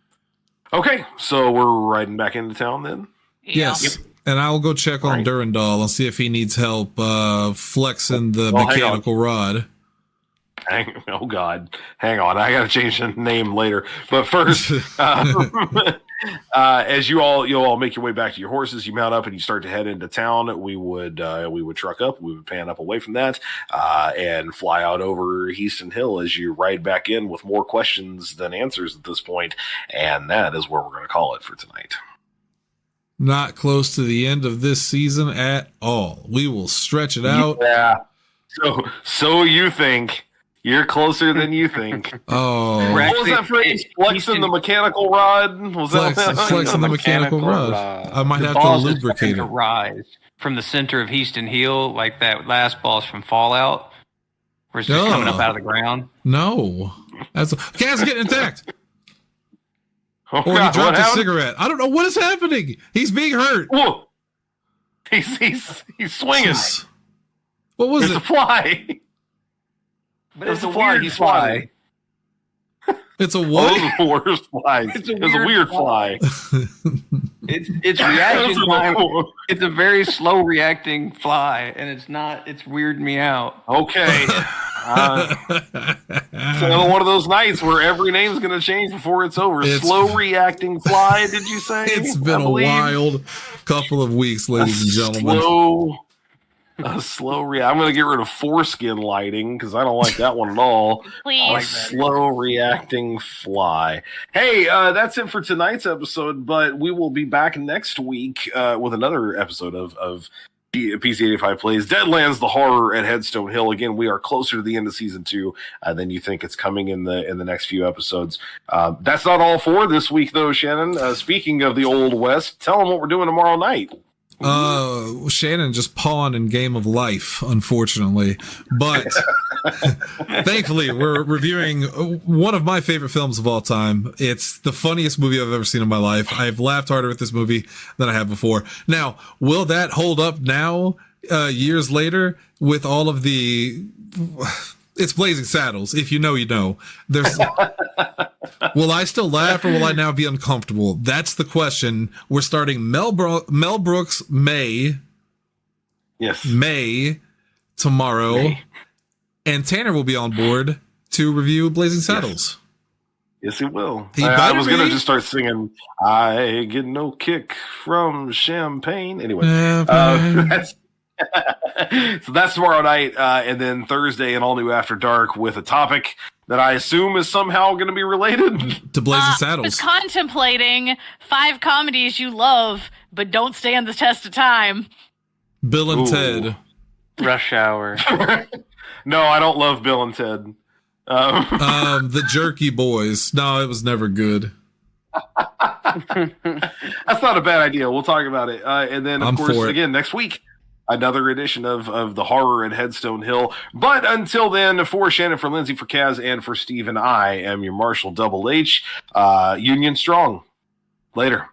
Okay, so we're riding back into town then?
Yes. Yep. And I'll go check on Durandal and see if he needs help flexing the mechanical rod.
Oh, God. Hang on. I got to change the name later. But first, as you all make your way back to your horses, you mount up and you start to head into town. We would truck up. We would pan up away from that and fly out over Heaston Hill as you ride back in with more questions than answers at this point. And that is where we're going to call it for tonight.
Not close to the end of this season at all. We will stretch it out.
Yeah. So you think. You're closer than you think.
Oh.
What was that phrase? Flexing the mechanical rod? Was that
flexing the mechanical rod. I might have to lubricate it.
Rise from the center of Heaston Hill, like that last boss from Fallout, where it's just coming up out of the ground.
No. Cat's getting attacked.
Oh,
or he dropped a cigarette. I don't know what is happening. He's being hurt.
Whoa. He's swinging.
What was it?
It's a fly.
But it's a weird fly.
It's a what?
Those are the worst flies. It's a weird fly.
It's reaction time. It's a very slow reacting fly, and it's weirding me out.
Okay. It's one of those nights where every name's going to change before it's over. Slow reacting fly, did you say?
It's been a wild couple of weeks, ladies and gentlemen.
I'm going to get rid of foreskin lighting because I don't like that one at all.
Please.
Slow reacting fly. Hey, that's it for tonight's episode, but we will be back next week with another episode of PZ85 Plays Deadlands, the horror at Headstone Hill. Again, we are closer to the end of season 2 than you think. It's coming in the next few episodes. That's not all for this week, though, Shannon. Speaking of the Old West, tell them what we're doing tomorrow night.
Shannon just pawned in Game of Life, unfortunately, but thankfully we're reviewing one of my favorite films of all time. It's the funniest movie I've ever seen in my life. I've laughed harder at this movie than I have before. Now, will that hold up now, years later, with all of the... It's Blazing Saddles. If you know, you know. There's... Will I still laugh or will I now be uncomfortable? That's the question. We're starting Mel Brooks May tomorrow. May. And Tanner will be on board to review Blazing Saddles.
Yes, he will. I was going to just start singing, I get no kick from champagne. Anyway, so that's tomorrow night, and then Thursday, an all-new After Dark with a topic that I assume is somehow going to be related
to Blazing Saddles.
I was contemplating 5 comedies you love but don't stand the test of time.
Bill and Ted.
Rush Hour.
No, I don't love Bill and Ted.
The Jerky Boys. No, it was never good.
That's not a bad idea. We'll talk about it. And then, of course, again, next week, another edition of the horror at Headstone Hill. But until then, for Shannon, for Lindsay, for Kaz, and for Steve, and I am your Marshall Double H. Union Strong. Later.